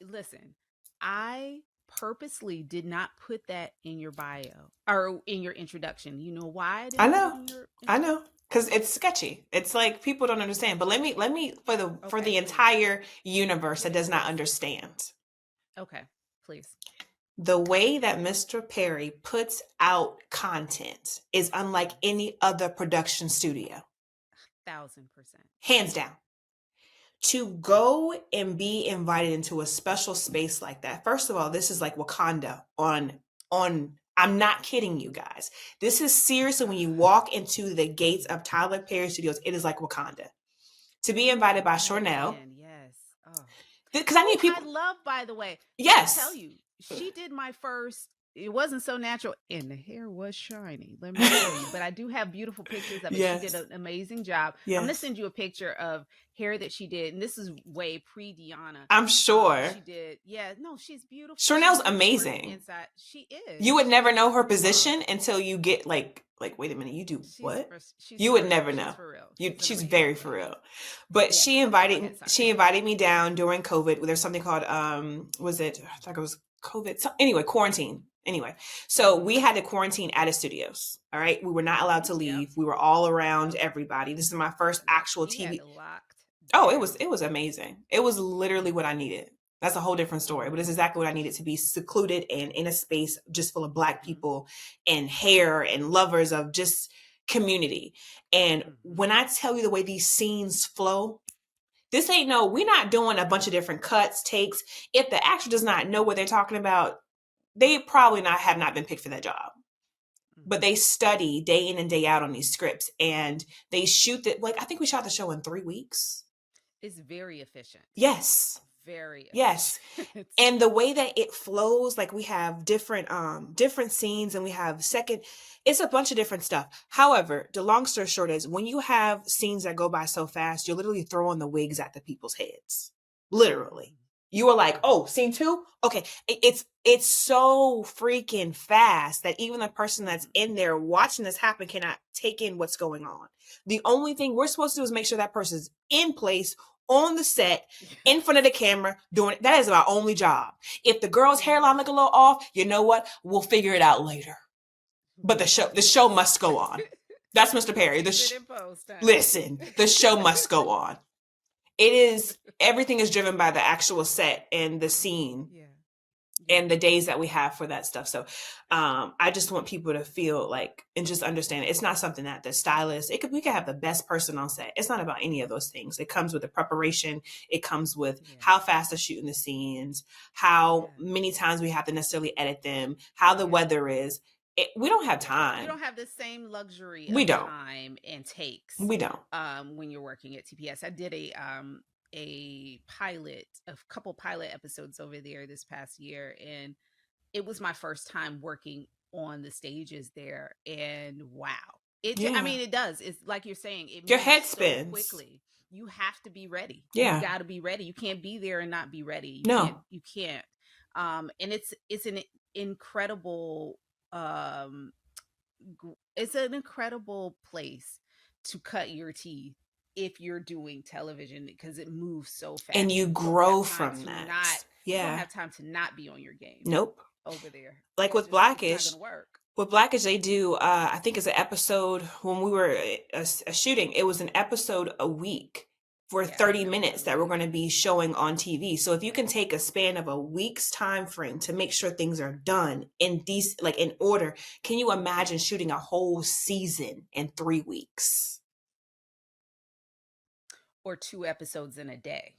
Listen, I purposely did not put that in your bio or in your introduction. You know why? I know. Because it's sketchy. It's like people don't understand. But let me for the entire universe that does not understand. Okay, please. The way that Mr. Perry puts out content is unlike any other production studio. 1000%. Hands down. To go and be invited into a special space like that. First of all, this is like Wakanda on I'm not kidding you guys. This is seriously, when you walk into the gates of Tyler Perry Studios, it is like Wakanda. To be invited by Shornell. Yes. Because I need people. I love, by the way. Yes. I'll tell you, she did my first it wasn't so natural, and the hair was shiny, let me tell you. But I do have beautiful pictures of it. She did Yes. an amazing job. I'm gonna Yes. send you a picture of hair that she did, and this is way pre Dionna. I'm sure. She did, yeah. No, she's beautiful. Chanel's She's beautiful from the amazing. inside. She is. You would She never is. know her position until you get like wait a minute, you do what? She's You for would real. never She's know. for real. She's Amazing. very for real. But Yeah. she Okay, go ahead. she Sorry. invited me down during COVID. There's something called was it, I thought it was COVID. So, anyway, quarantine. Anyway, so we had to quarantine at a studios. All right. We were not allowed to leave. Yep. We were all around everybody. This is my first Yep. actual We TV. had locked Oh, down. it was amazing. It was literally what I needed. That's a whole different story, but it's exactly what I needed, to be secluded and in a space just full of Black people and hair and lovers of just community. And when I tell you the way these scenes flow, this ain't no, we're not doing a bunch of different cuts, takes. If the actor does not know what they're talking about, they probably not have not been picked for that job. But they study day in and day out on these scripts, and they shoot that. Like, I think we shot the show in 3 weeks. It's very efficient. Yes. Very efficient. Yes. And the way that it flows, like we have different scenes, and we have it's a bunch of different stuff. However, the long story short is, when you have scenes that go by so fast, you're literally throwing the wigs at the people's heads. Literally. You are like, oh, scene 2? Okay. It's so freaking fast that even the person that's in there watching this happen cannot take in what's going on. The only thing we're supposed to do is make sure that person's in place, on the set, in front of the camera, doing it. That is our only job. If the girl's hairline look a little off, you know what? We'll figure it out later. But the show must go on. That's Mr. Perry. Listen, the show must go on. Everything is driven by the actual set and the scene. And the days that we have for that stuff. So I just want people to feel like, and just understand, it's not something that the stylist, we could have the best person on set. It's not about any of those things. It comes with the preparation. It comes with how fast they're shooting the scenes, how many times we have to necessarily edit them, how the weather is. We don't have time. You don't have the same luxury of time and takes. We don't. When you're working at TPS. I did a couple pilot episodes over there this past year, and it was my first time working on the stages there, and wow, I mean, it does, it's like you're saying, your head spins so quickly. You have to be ready. You got to be ready. You can't be there and not be ready. You can't. And it's an incredible it's an incredible place to cut your teeth if you're doing television, because it moves so fast and you grow from that. You don't have time to not be on your game. Nope. Over there, like with Blackish, it's not gonna work. With Blackish, they do I think it's an episode. When we were a shooting, it was an episode a week for 30 minutes that we're going to be showing on TV. So if you can take a span of a week's time frame to make sure things are done in in order, can you imagine shooting a whole season in 3 weeks? Or 2 episodes in a day.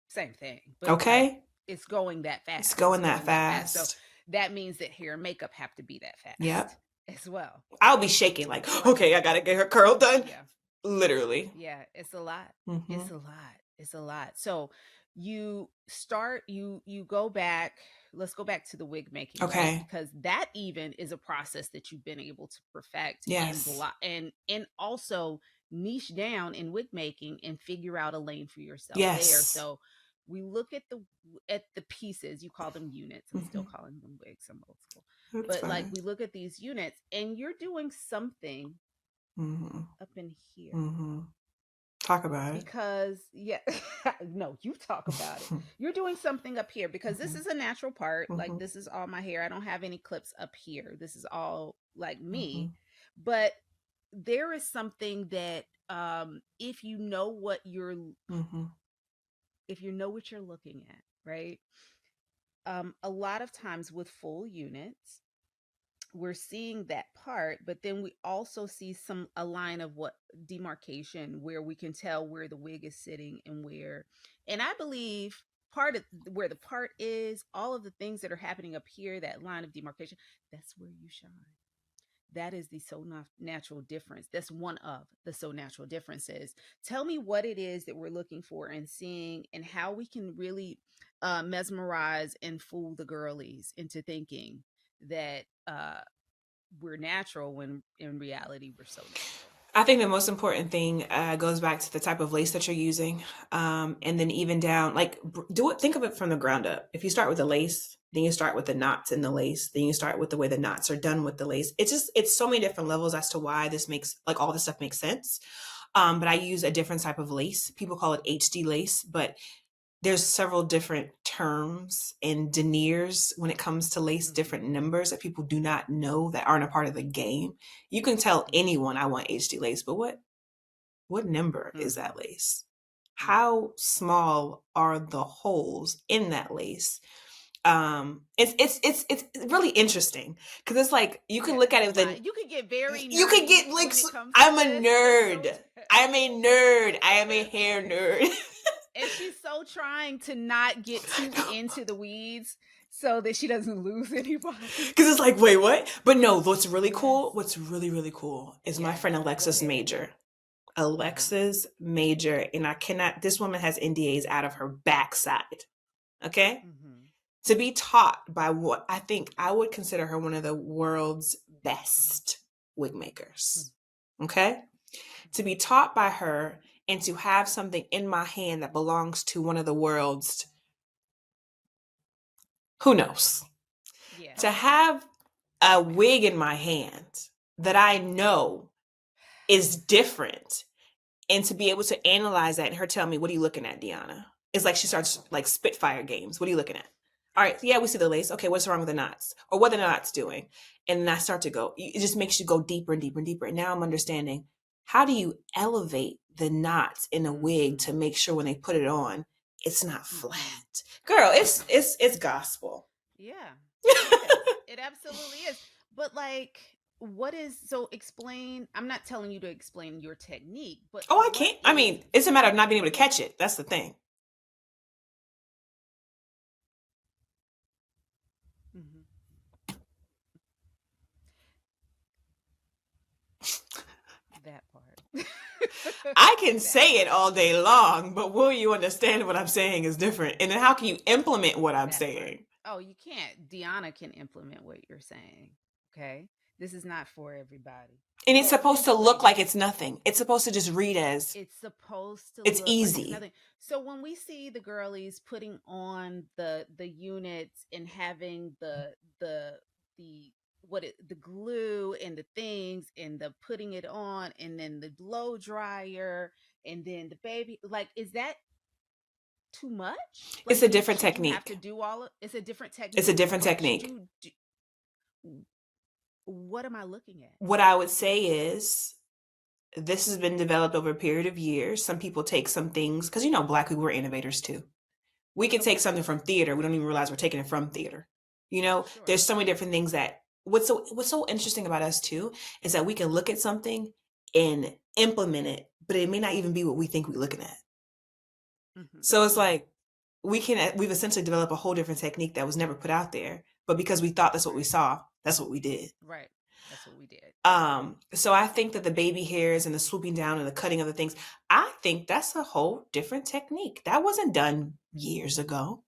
Same thing. But okay. It's going that fast. It's going that fast. So that means that hair and makeup have to be that fast. Yep. As well. I'll be shaking like, okay, I got to get her curl done. Yeah. Literally. Yeah, it's a lot. Mm-hmm. It's a lot. So you go back. Let's go back to the wig making. Okay. Right? Because that even is a process that you've been able to perfect. Yes. And also niche down in wig making and figure out a lane for yourself there. So we look at the pieces. You call them units. I'm still calling them wigs. I'm old school. That's fine. Like, we look at these units, and you're doing something up in here. Talk about it. Because no, you talk about it. You're doing something up here, because this is a natural part. Like, this is all my hair. I don't have any clips up here. This is all like me. But there is something that if you know what you're looking at, right? A lot of times with full units, we're seeing that part, but then we also see a line of demarcation where we can tell where the wig is sitting and I believe part of where the part is, all of the things that are happening up here, that line of demarcation, that's where you shine. That is the so natural difference. That's one of the so natural differences. Tell me what it is that we're looking for and seeing, and how we can really mesmerize and fool the girlies into thinking that we're natural when in reality we're so natural. I think the most important thing goes back to the type of lace that you're using, and then even down, like do it. Think of it from the ground up. If you start with the lace, then you start with the knots in the lace, then you start with the way the knots are done with the lace. It's so many different levels as to why this makes like all this stuff makes sense. But I use a different type of lace. People call it HD lace, but there's several different terms and deniers when it comes to lace, different numbers that people do not know that aren't a part of the game. You can tell anyone I want HD lace, but what number is that lace? How small are the holes in that lace? It's really interesting because it's like you can look at it with you can get very you can get like I'm a nerd. I am a nerd. I am a hair nerd. And she's so trying to not get too into the weeds so that she doesn't lose anybody. Because it's like, wait, what? But no, what's really cool, what's really, really cool is my friend Alexis Major. Alexis Major, and I cannot, this woman has NDAs out of her backside. Okay? To be taught by what I think I would consider her one of the world's best wig makers. Okay? To be taught by her and to have something in my hand that belongs to one of the world's, who knows? Yeah. To have a wig in my hand that I know is different, and to be able to analyze that and her tell me, what are you looking at, Dionna? It's like she starts like Spitfire games. What are you looking at? All right, yeah, we see the lace. Okay, what's wrong with the knots? Or what are the knots doing? And then I start to go, it just makes you go deeper and deeper and deeper. And now I'm understanding, how do you elevate the knots in a wig to make sure when they put it on, it's not flat? Girl, it's gospel. Yeah. It absolutely is. But like, what is, so explain, I'm not telling you to explain your technique, but I can't. I mean, it's a matter of not being able to catch it. That's the thing. That part. I can say it all day long, but will you understand what I'm saying is different? And then how can you implement what I'm saying? Oh, you can't. Deanna can implement what you're saying. Okay? This is not for everybody. And it's supposed to look like it's nothing. It's supposed to just read as it's supposed to it's look easy. Like it's nothing. So when we see the girlies putting on the units and having the glue and the things and the putting it on and then the blow dryer and then the baby, like, is that too much? Like, it's a different technique. You have to do all of, it's a different technique. It's a different technique. What am I looking at? What I would say is, this has been developed over a period of years. Some people take some things, because Black people, we're innovators too. We can take something from theater. We don't even realize we're taking it from theater. Sure. There's so many different things that, what's so interesting about us too, is that we can look at something and implement it, but it may not even be what we think we're looking at. So it's like, we've essentially developed a whole different technique that was never put out there, but because we thought that's what we saw, that's what we did. Right. That's what we did. So I think that the baby hairs and the swooping down and the cutting of the things, I think that's a whole different technique. That wasn't done years ago.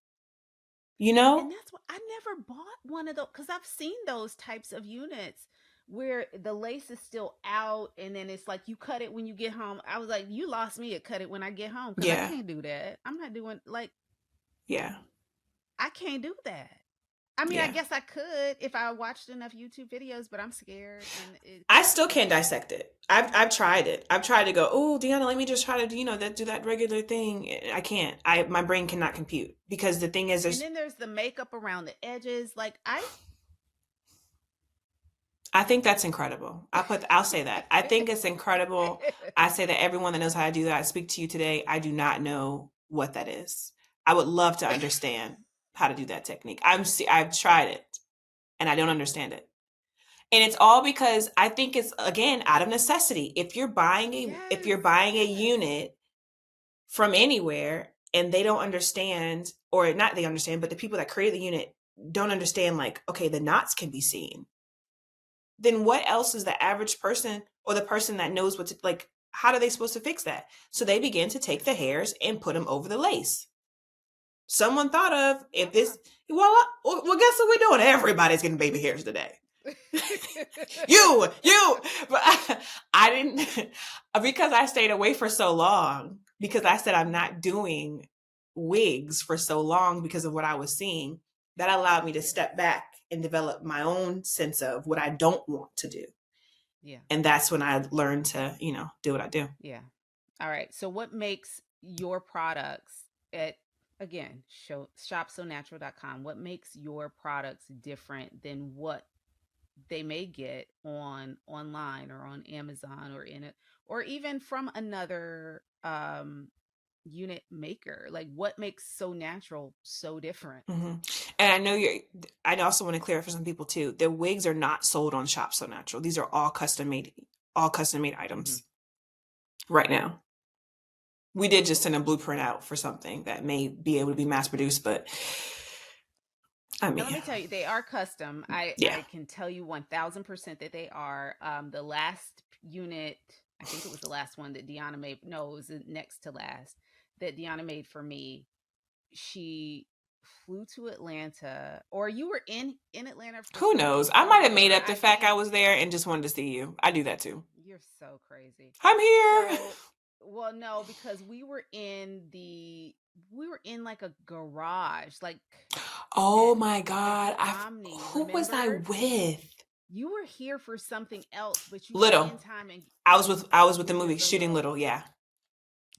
And that's what, I never bought one of those, because I've seen those types of units where the lace is still out and then it's like you cut it when you get home. I was like, you lost me at cut it when I get home, because I can't do that. I'm not doing I can't do that. I mean, I guess I could if I watched enough YouTube videos, but I'm scared. And I still can't dissect it. I've tried it. I've tried to go, oh, Deanna, let me just try to do that regular thing. I can't. My brain cannot compute, because the thing is, and then there's the makeup around the edges. Like I think that's incredible. I'll say that. I think it's incredible. I say that everyone that knows how to do that, I speak to you today, I do not know what that is. I would love to understand how to do that technique. I've tried it and I don't understand it. And it's all because I think it's, again, out of necessity. If you're buying a unit from anywhere and they don't understand, or not they understand, but the people that create the unit don't understand, like, okay, the knots can be seen, then what else is the average person or the person that knows what to, like, how are they supposed to fix that? So they begin to take the hairs and put them over the lace. Someone thought of if this. Well, guess what we're doing? Everybody's getting baby hairs today. you, but I didn't, because I stayed away for so long, because I said I'm not doing wigs for so long because of what I was seeing, that allowed me to step back and develop my own sense of what I don't want to do. Yeah. And that's when I learned to, do what I do. Yeah. All right. So what makes your products at, again, shopsonatural.com, what makes your products different than what they may get online or on Amazon or in it, or even from another unit maker? Like, what makes So Natural so different? Mm-hmm. And I also want to clear for some people too, the wigs are not sold on Shop So Natural. These are all custom made items right now. We did just send a blueprint out for something that may be able to be mass produced, but I mean, now, let me tell you, they are custom. I can tell you 1000% that they are. The last unit, I think it was the last one that Dionna made. No, it was the next to last that Dionna made for me. She flew to Atlanta, or you were in Atlanta. Who knows? I might have made up the fact I was there and just wanted to see you. I do that too. You're so crazy. I'm here. So, well, no, because we were in like a garage, like. Oh my God! Omni, who was I with? You were here for something else, but you Little. spent time and I was with the movie Shooting Little. Yeah.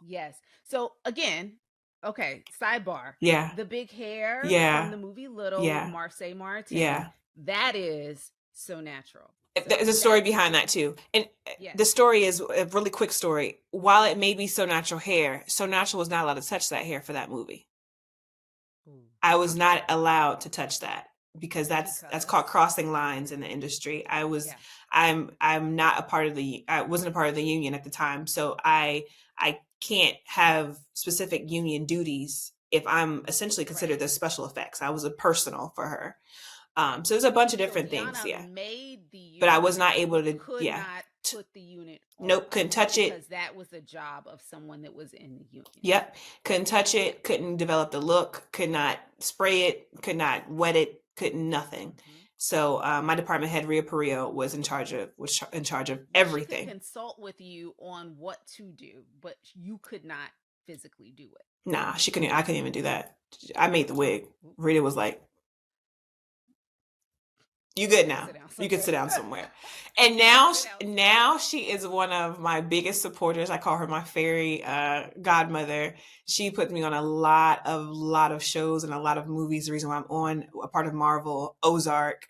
Yes. So again, okay. Sidebar. Yeah. The big hair. Yeah. From the movie Little. Yeah. Marseille Martin. Yeah. That is So Natural. There's a story behind that too. And the story is a really quick story. While it may be So Natural hair, So Natural was not allowed to touch that hair for that movie. I was not allowed to touch that because that's called crossing lines in the industry. I'm not a part of I wasn't a part of the union at the time. So I can't have specific union duties if I'm essentially considered the special effects. I was a personal for her. So there's a bunch of different things. Yeah. Made the unit, but I was not able to, could not put the unit on. Nope. Couldn't touch it. Because that was the job of someone that was in the union. Yep. Couldn't touch it. Couldn't develop the look. Could not spray it. Could not wet it. Couldn't nothing. Mm-hmm. So my department head, Ria Perillo, was in charge of everything. She could consult with you on what to do, but you could not physically do it. Nah, she couldn't. I couldn't even do that. I made the wig. Rita was like, "You good now? You can sit down somewhere." And now she is one of my biggest supporters. I call her my fairy godmother. She puts me on a lot of shows and a lot of movies. The reason why I'm on a part of Marvel, Ozark.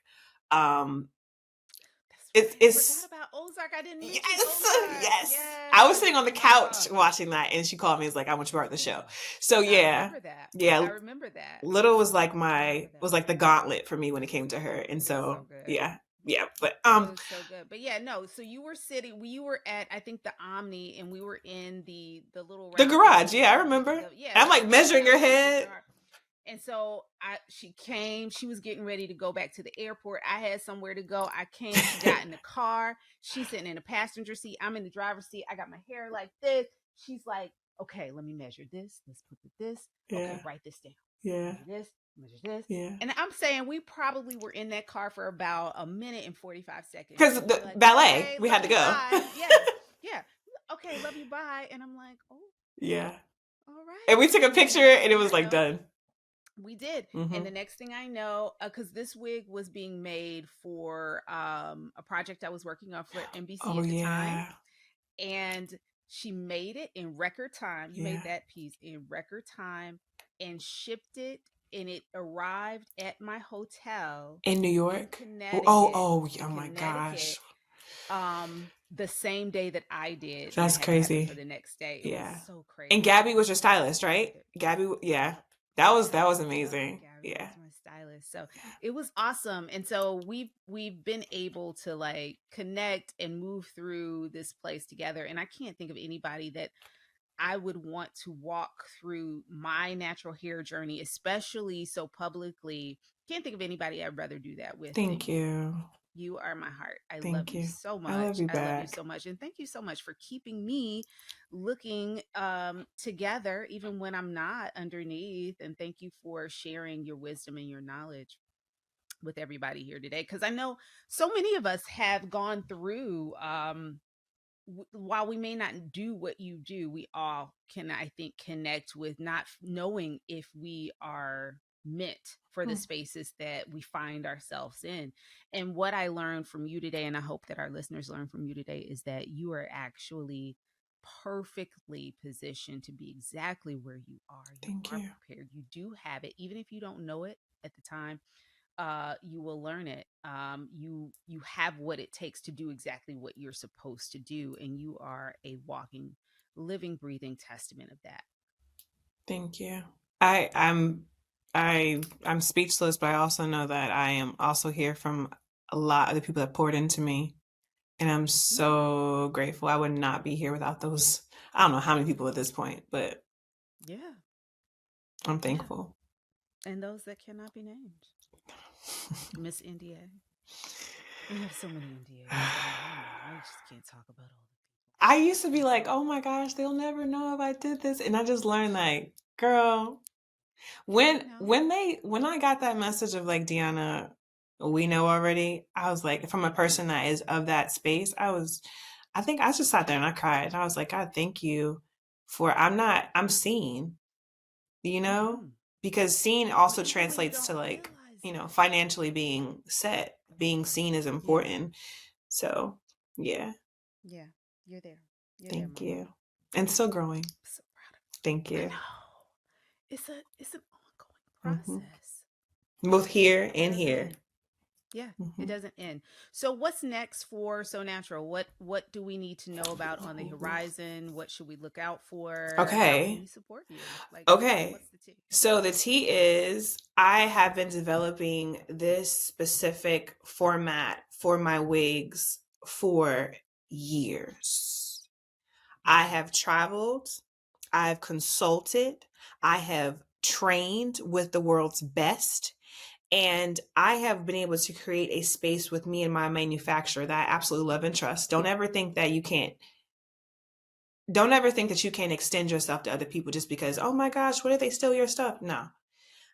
It's about Ozark. I didn't. Yes. I was sitting on the couch watching that, and she called me. It's like, "I want you to be part of the show." So yeah, I remember that. Little was like the gauntlet for me when it came to her, and so yeah. But it was so good. But yeah, no. So you were at, I think, the Omni, and we were in the little garage. Yeah, I remember. I'm like measuring her head. And so she came, she was getting ready to go back to the airport. I had somewhere to go. I came, she got in the car. She's sitting in the passenger seat. I'm in the driver's seat. I got my hair like this. She's like, "Okay, let me measure this. Let's put this. Okay, write this down. Yeah. Measure this. Yeah. And I'm saying we probably were in that car for about a minute and 45 seconds. Because the ballet, okay, we had to go. Yeah. Okay, love you, bye. And I'm like, oh. Yeah. All right. And we took a picture and it was like done. We did. Mm-hmm. And the next thing I know, because this wig was being made for a project I was working on for NBC at the time. And she made it in record time. You made that piece in record time and shipped it. And it arrived at my hotel in New York. Oh my gosh. The same day that I did. That's crazy. For the next day. It was so crazy. And Gabby was your stylist, right? Gabby, yeah. That was amazing. Gabby was my stylist. So it was awesome. And so we've been able to like connect and move through this place together. And I can't think of anybody that I would want to walk through my natural hair journey, especially so publicly. Can't think of anybody I'd rather do that with. Thank you. You are my heart. I love Thank you you. so I love much. you I love you back. so much. And thank you so much for keeping me looking together, even when I'm not underneath. And thank you for sharing your wisdom and your knowledge with everybody here today. Because I know so many of us have gone through, while we may not do what you do, we all can, I think, connect with not knowing if we are meant for the Hmm. spaces that we find ourselves in. And what I learned from you today, and I hope that our listeners learn from you today, is that you are actually perfectly positioned to be exactly where you are. You Thank are you. prepared. You do have it, even if you don't know it at the time. You will learn it. You have what it takes to do exactly what you're supposed to do, and you are a walking, living, breathing testament of that. Thank you. I I'm I'm speechless, but I also know that I am also here from a lot of the people that poured into me. And I'm Mhm. so grateful. I would not be here without those. I don't know how many people at this point, but Yeah, I'm yeah, thankful. and those that cannot be named. Miss NDA. We have so many NDAs, so I just can't talk about all I used to the be people. like, oh my gosh, they'll never know if I did this. And I just learned like, girl, They know. when I got that message of like Deanna, we know already, I was like, from a Mm-hmm. person that is of that space, I think I just sat there and I cried. I was like, God, thank you for I'm seen, you know? Mm-hmm. Because seen But also even when you translates to don't like, realize it. financially being set, being seen is Yeah, important. So, yeah, yeah, you're there. You're there, thank Mama. you. And still growing. I'm so proud of Thank you. I you. know. It's an ongoing Hmm. process. Both here It and doesn't here. end. Yeah, it Hmm. doesn't end. So what's next for So Natural? What do we need to know about on the horizon? What should we look out for? How can Okay. we support you? Like Okay. what's the tea? So the tea is I have been developing this specific format for my wigs for years. I Mm-hmm. have traveled, I've consulted, I have trained with the world's best, and I have been able to create a space with me and my manufacturer that I absolutely love and trust. Don't ever think that you can't extend yourself to other people just because, oh my gosh, what if they steal your stuff? No.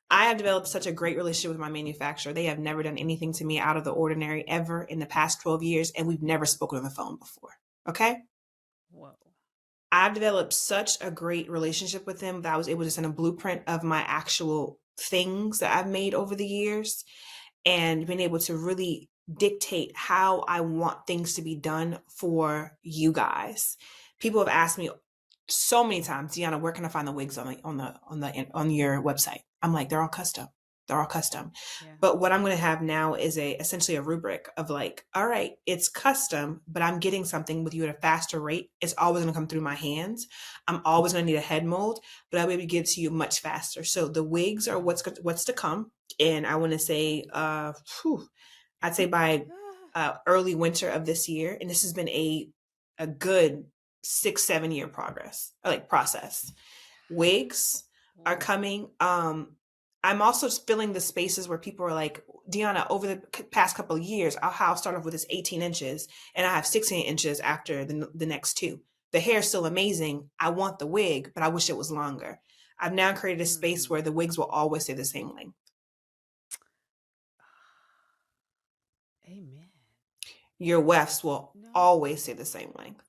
I have developed such a great relationship with my manufacturer. They have never done anything to me out of the ordinary ever in the past 12 years, and we've never spoken on the phone before. Okay? Whoa. I've developed such a great relationship with them that I was able to send a blueprint of my actual things that I've made over the years and been able to really dictate how I want things to be done for you guys. People have asked me so many times, Deanna, where can I find the wigs on your website? I'm like, they're all custom. They're all custom. Yeah. But what I'm going to have now is essentially a rubric of like, all right, it's custom, but I'm getting something with you at a faster rate. It's always going to come through my hands. I'm always going to need a head mold, but I'll be able to give it to you much faster. So the wigs are what's to come, and I want to say, I'd say by Ah, early winter of this year, and this has been a good 6 7 year process. Wigs are whoa. coming. I'm also filling the spaces where people are like, Deanna, over the past couple of years, our house started off with this 18 inches, and I have 16 inches after the next two. The hair is still amazing. I want the wig, but I wish it was longer. I've now created a space Mm-hmm. where the wigs will always stay the same length. Amen. Your wefts will No. always stay the same length.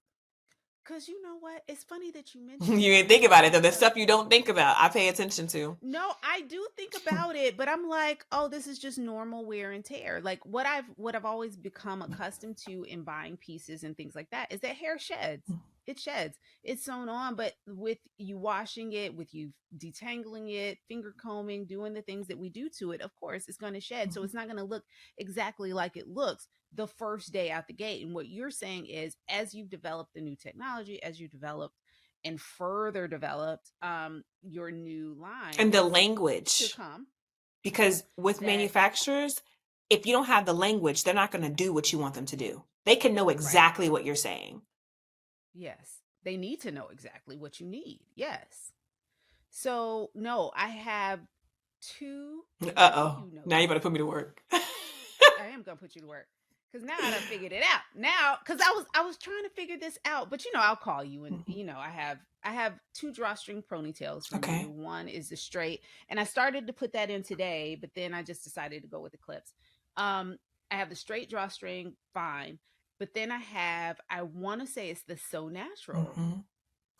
Cause you know what? It's funny that you mentioned You that, ain't think about it though. The because stuff you don't think about, I pay attention to. no, I do think about it, but I'm like, oh, this is just normal wear and tear. Like what I've always become accustomed to in buying pieces and things like that is that hair sheds. It sheds. It's sewn on, but with you washing it, with you detangling it, finger combing, doing the things that we do to it, of course, it's going to shed. So it's not going to look exactly like it looks the first day out the gate. And what you're saying is, as you've developed the new technology, as you developed and further developed your new And the lines to language, come, because with that manufacturers, if you don't have the language, they're not going to do what you want them to do. They can know right, exactly what you're saying. yes, they need to know exactly what you need. Yes. So no, I have two, and I think Uh-oh. you know Now you this. better put me to work. I am gonna put you to work Because now I done figured it out. Now, because I was trying to figure this out, but I'll call you, and I have two drawstring ponytails from Okay. you. One is the straight, and I started to put that in today, but then I just decided to go with the clips. I have the straight drawstring, fine, but then I want to say it's the So Natural Mm-hmm.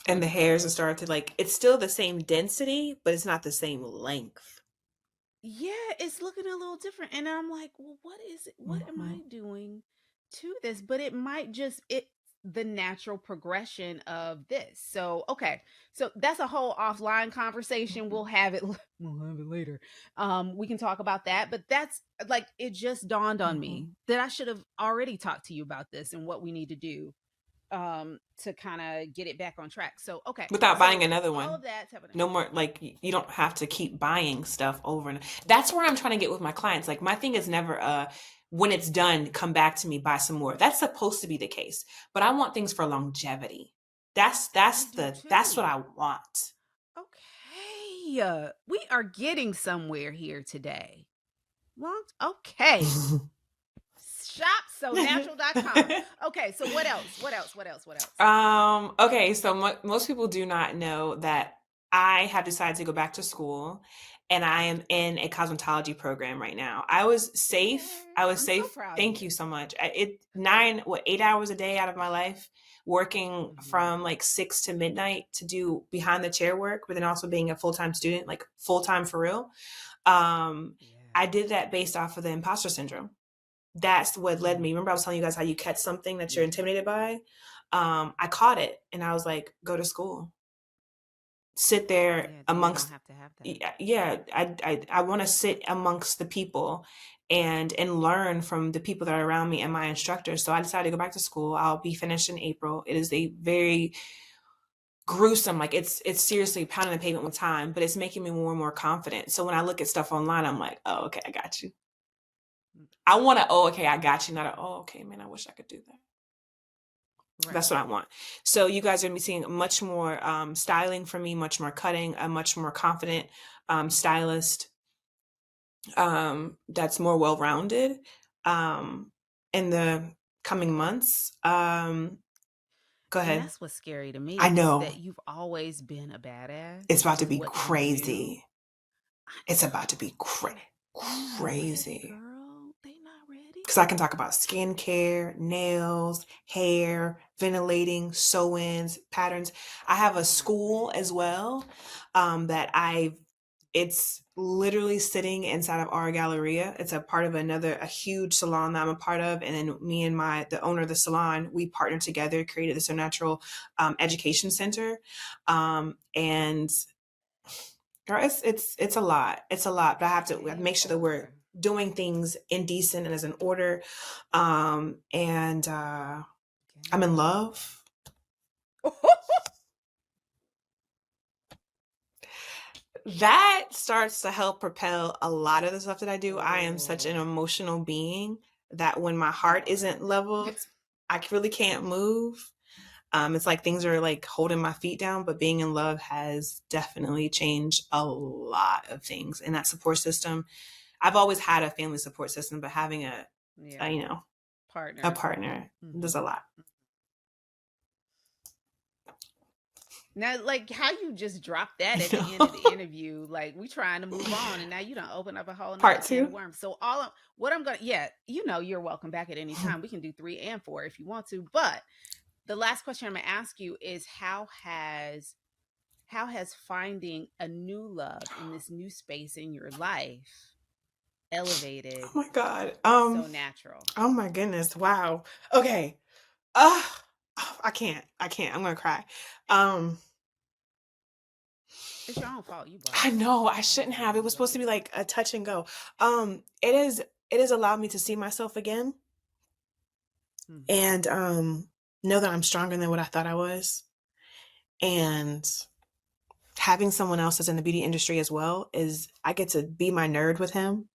And the hairs ponytail. are starting to it's still the same density, but it's not the same length. Yeah, it's looking a little different. And I'm like, well, what is it? What am Mm-hmm. I doing to this? But it might just it the natural progression of this. So, okay. So that's a whole offline conversation. Mm-hmm. We'll have it later. We can talk about that. But that's like it just dawned on Mm-hmm. me that I should have already talked to you about this and what we need to do to kind of get it back on track. So, okay. Without buying So another all one. of that's happening. No more, you don't have to keep buying stuff over and that's where I'm trying to get with my clients. Like, my thing is never when it's done, come back to me, buy some more. That's supposed to be the case, but I want things for longevity. That's I do that's what too. I want. Okay. We are getting somewhere here today. Okay. ShopSoNatural.com. Okay, so what else? What else? What else? What else? Okay, so most people do not know that I have decided to go back to school, and I am in a cosmetology program right now. I was safe. Yay. I was I'm so safe. proud of Thank you you. so much. 8 hours a day out of my life, working Mhm. from 6 to midnight to do behind the chair work, but then also being a full-time student, like full-time for real. Um, I Yeah. did that based off of the imposter syndrome. That's what led me. Mm. Remember, I was telling you guys how you catch something that you're Yeah. intimidated by? I caught it and I was like, go to school, sit there Yeah, then you don't amongst, have to have that. yeah, I want to sit amongst the people and learn from the people that are around me and my instructors. So I decided to go back to school. I'll be finished in April. It is a very gruesome, it's seriously pounding the pavement with time, but it's making me more and more confident. So when I look at stuff online, I'm like, oh, okay, I got you. I want to, oh, okay, I got you. Not a, oh, okay, man, I wish I could do that. That's Right. what I want. So you guys are going to be seeing much more styling from me, much more cutting, a much more confident stylist that's more well-rounded um, in the coming months. Go And ahead. that's what's scary to I me is know that you've always been a badass, it's about which to is be what you do. crazy. It's about to be But they not ready, crazy. girl. They not ready. Because I can talk about skincare, nails, hair, ventilating, sew-ins, patterns. I have a They not school ready. as well that it's literally sitting inside of our Galleria. It's a part of a huge salon that I'm a part of. And then me and the owner of the salon, we partnered together, created this natural education center. And girl, it's a lot. It's a lot, but we have to They make sure that we're are. doing things in decent and as an order. And I'm in Gang. love. That starts to help propel a lot of the stuff that I do. I am such an Oh, emotional being that when my you heart isn't are. leveled, I really can't move. It's like things are like holding my feet down, but being in love has definitely changed a lot of things. And that support system, I've always had a family support system, but having Yeah. you know, a Partner. partner Hmm. does a lot. Now, like how you just dropped that I at the end of the know. interview, like we trying to move on, and now you don't open up a whole nother Part can of two. worms. So what I'm gonna, yeah, you're welcome back at any time. We can do 3 and 4 if you want to. But the last question I'm gonna ask you is how has finding a new love in this new space in your life Oh elevated my God. So Natural? Oh my goodness. Wow. Okay. Uh, I can't. I can't. I'm gonna cry. Um, It's your own fault. You brought I it. know I I'm shouldn't have. blaming It was you supposed all to the be time. like a touch and go. It has allowed me to see myself again Hmm. and know that I'm stronger than what I thought I was. And having someone else that's in the beauty industry as well is I get to be my nerd with him,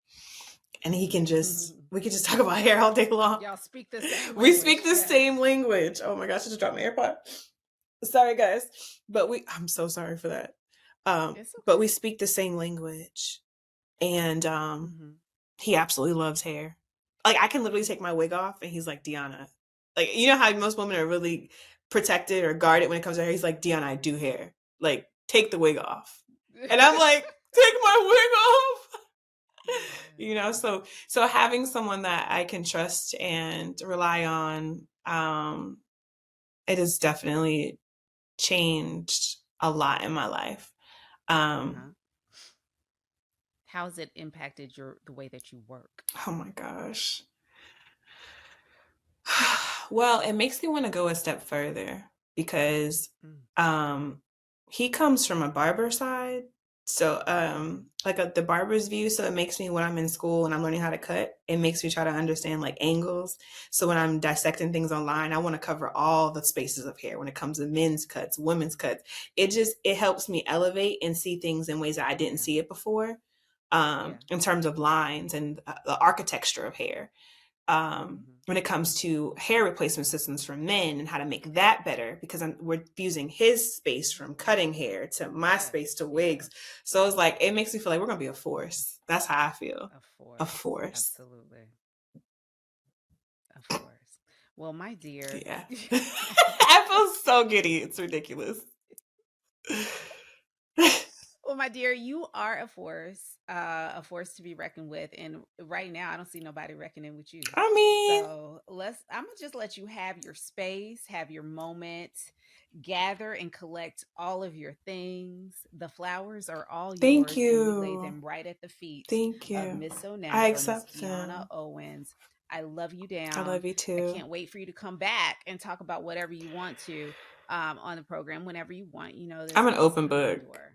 and we can just talk about hair all day long. Y'all speak the same We language. speak the Yes. same language. Oh my gosh, I just dropped my AirPod. Sorry guys, but I'm so sorry for that. It's But we okay. speak the same language, and Hmm. he absolutely loves hair. like I can literally take my wig off and he's like, Dionna, like, you know how most women are really protected or guarded when it comes to hair? He's like, Dionna, I do hair. Like, take the wig off. And I'm like, take my wig off. You know, so having someone that I can trust and rely on, it has definitely changed a lot in my life. How's it impacted the way that you work? Oh my gosh. Well, it makes me want to go a step further because he comes from a barber side. So like the barber's view. So it makes me, when I'm in school and I'm learning how to cut, it makes me try to understand like angles. So when I'm dissecting things online, I want to cover all the spaces of hair when it comes to men's cuts, women's cuts. It helps me elevate and see things in ways that I didn't see it before, in terms of lines and the architecture of hair. When it comes to hair replacement systems for men and how to make that better, because we're using his space from cutting hair to my space to wigs. So it's like, it makes me feel like we're going to be a force. That's how I feel. A force. Absolutely. Of course. Well, my dear. Yeah. I feel so giddy. It's ridiculous. Well, my dear, you are a force to be reckoned with. And right now, I don't see nobody reckoning with you. I mean, so I'm gonna just let you have your space, have your moment, gather and collect all of your things. The flowers are all yours. Thank you. And we lay them right at the feet of Miss So Natural, I accept Miss Dionna Owens. I love you down. I love you too. I can't wait for you to come back and talk about whatever you want to on the program whenever you want. You know, I'm an open book. Door.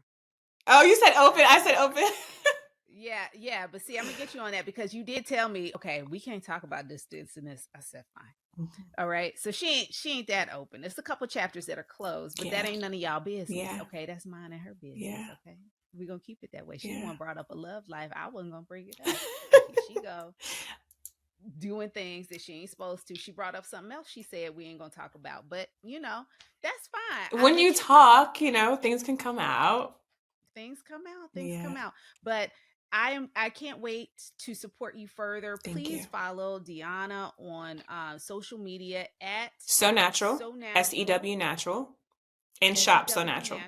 Oh, you said open. I said open. Yeah. But see, I'm gonna get you on that because you did tell me, okay, we can't talk about this and this. I said, fine. All right. So she ain't that open. There's a couple chapters that are closed, but that ain't none of y'all business. Okay, that's mine and her business. Okay, we're gonna keep it that way. She one brought up a love life. I wasn't gonna bring it up. Here she go. Doing things that she ain't supposed to. She brought up something else she said we ain't gonna talk about, but you know, that's fine. When you talk, you know, things can come out. Things come out. But I can't wait to support you further. Please follow Dionna on social media at So Natural, SEW Natural, and Shop So Natural.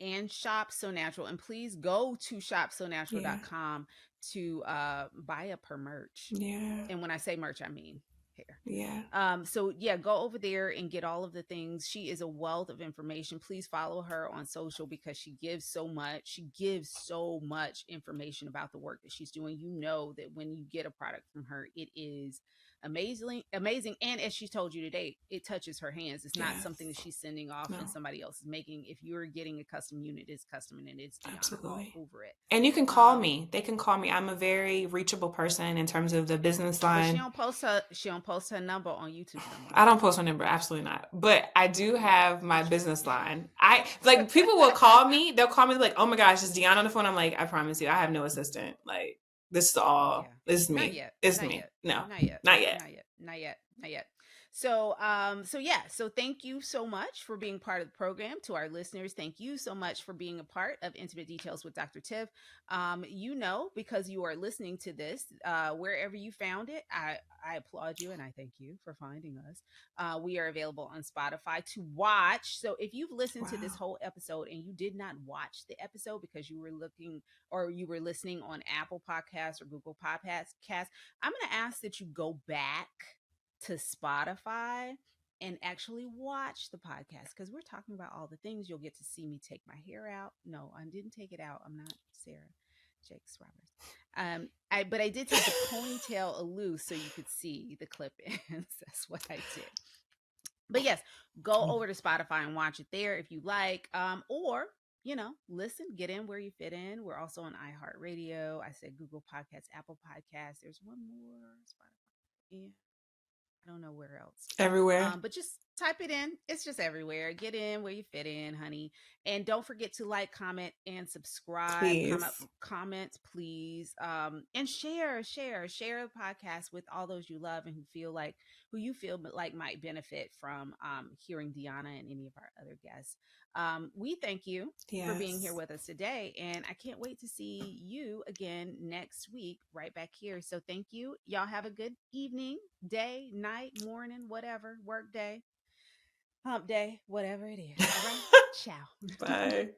And Shop So Natural. And please go to shopsonatural.com to buy up her merch. Yeah. And when I say merch, I mean hair. Yeah. So go over there and get all of the things. She is a wealth of information. Please follow her on social because she gives so much. She gives so much information about the work that she's doing. You know that when you get a product from her, it is amazing. And as she told you today, it touches her hands. It's not something that she's sending off and somebody else is making. If you're getting a custom unit, it's custom and it's all over it. And you can call me. They can call me. I'm a very reachable person in terms of the business line. But she don't post her number on YouTube. I don't post her number, absolutely not. But I do have my business line. People will call me. They'll call me like, "Oh my gosh, is Dionna on the phone?" I'm like, "I promise you, I have no assistant. Like, this is all. This is me. Not yet. It's not me. Yet. No, not yet. So thank you so much for being part of the program. To our listeners, thank you so much for being a part of Intimate Details with Dr. Tiff. You know, because you are listening to this, wherever you found it, I applaud you and I thank you for finding us. We are available on Spotify to watch. So if you've listened to this whole episode and you did not watch the episode because you were looking or you were listening on Apple Podcasts or Google Podcasts, I'm going to ask that you go back to Spotify and actually watch the podcast because we're talking about all the things. You'll get to see me take my hair out. No, I didn't take it out. I'm not Sarah Jakes Roberts. But I did take the ponytail loose so you could see the clip-ins. That's what I did. But yes, go over to Spotify and watch it there if you like. Or listen, get in where you fit in. We're also on iHeartRadio. I said Google Podcasts, Apple Podcasts. There's one more, Spotify. Yeah. I don't know where else. Everywhere. But just type it in. It's just everywhere. Get in where you fit in, honey. And don't forget to like, comment, and subscribe. Please. Comment, please. And share the podcast with all those you love and who you feel like might benefit from hearing Dionna and any of our other guests. We thank you for being here Yes. with us today. And I can't wait to see you again next week, right back here. So thank you. Y'all have a good evening, day, night, morning, whatever, work day, hump day, whatever it is. All right. Ciao. Bye.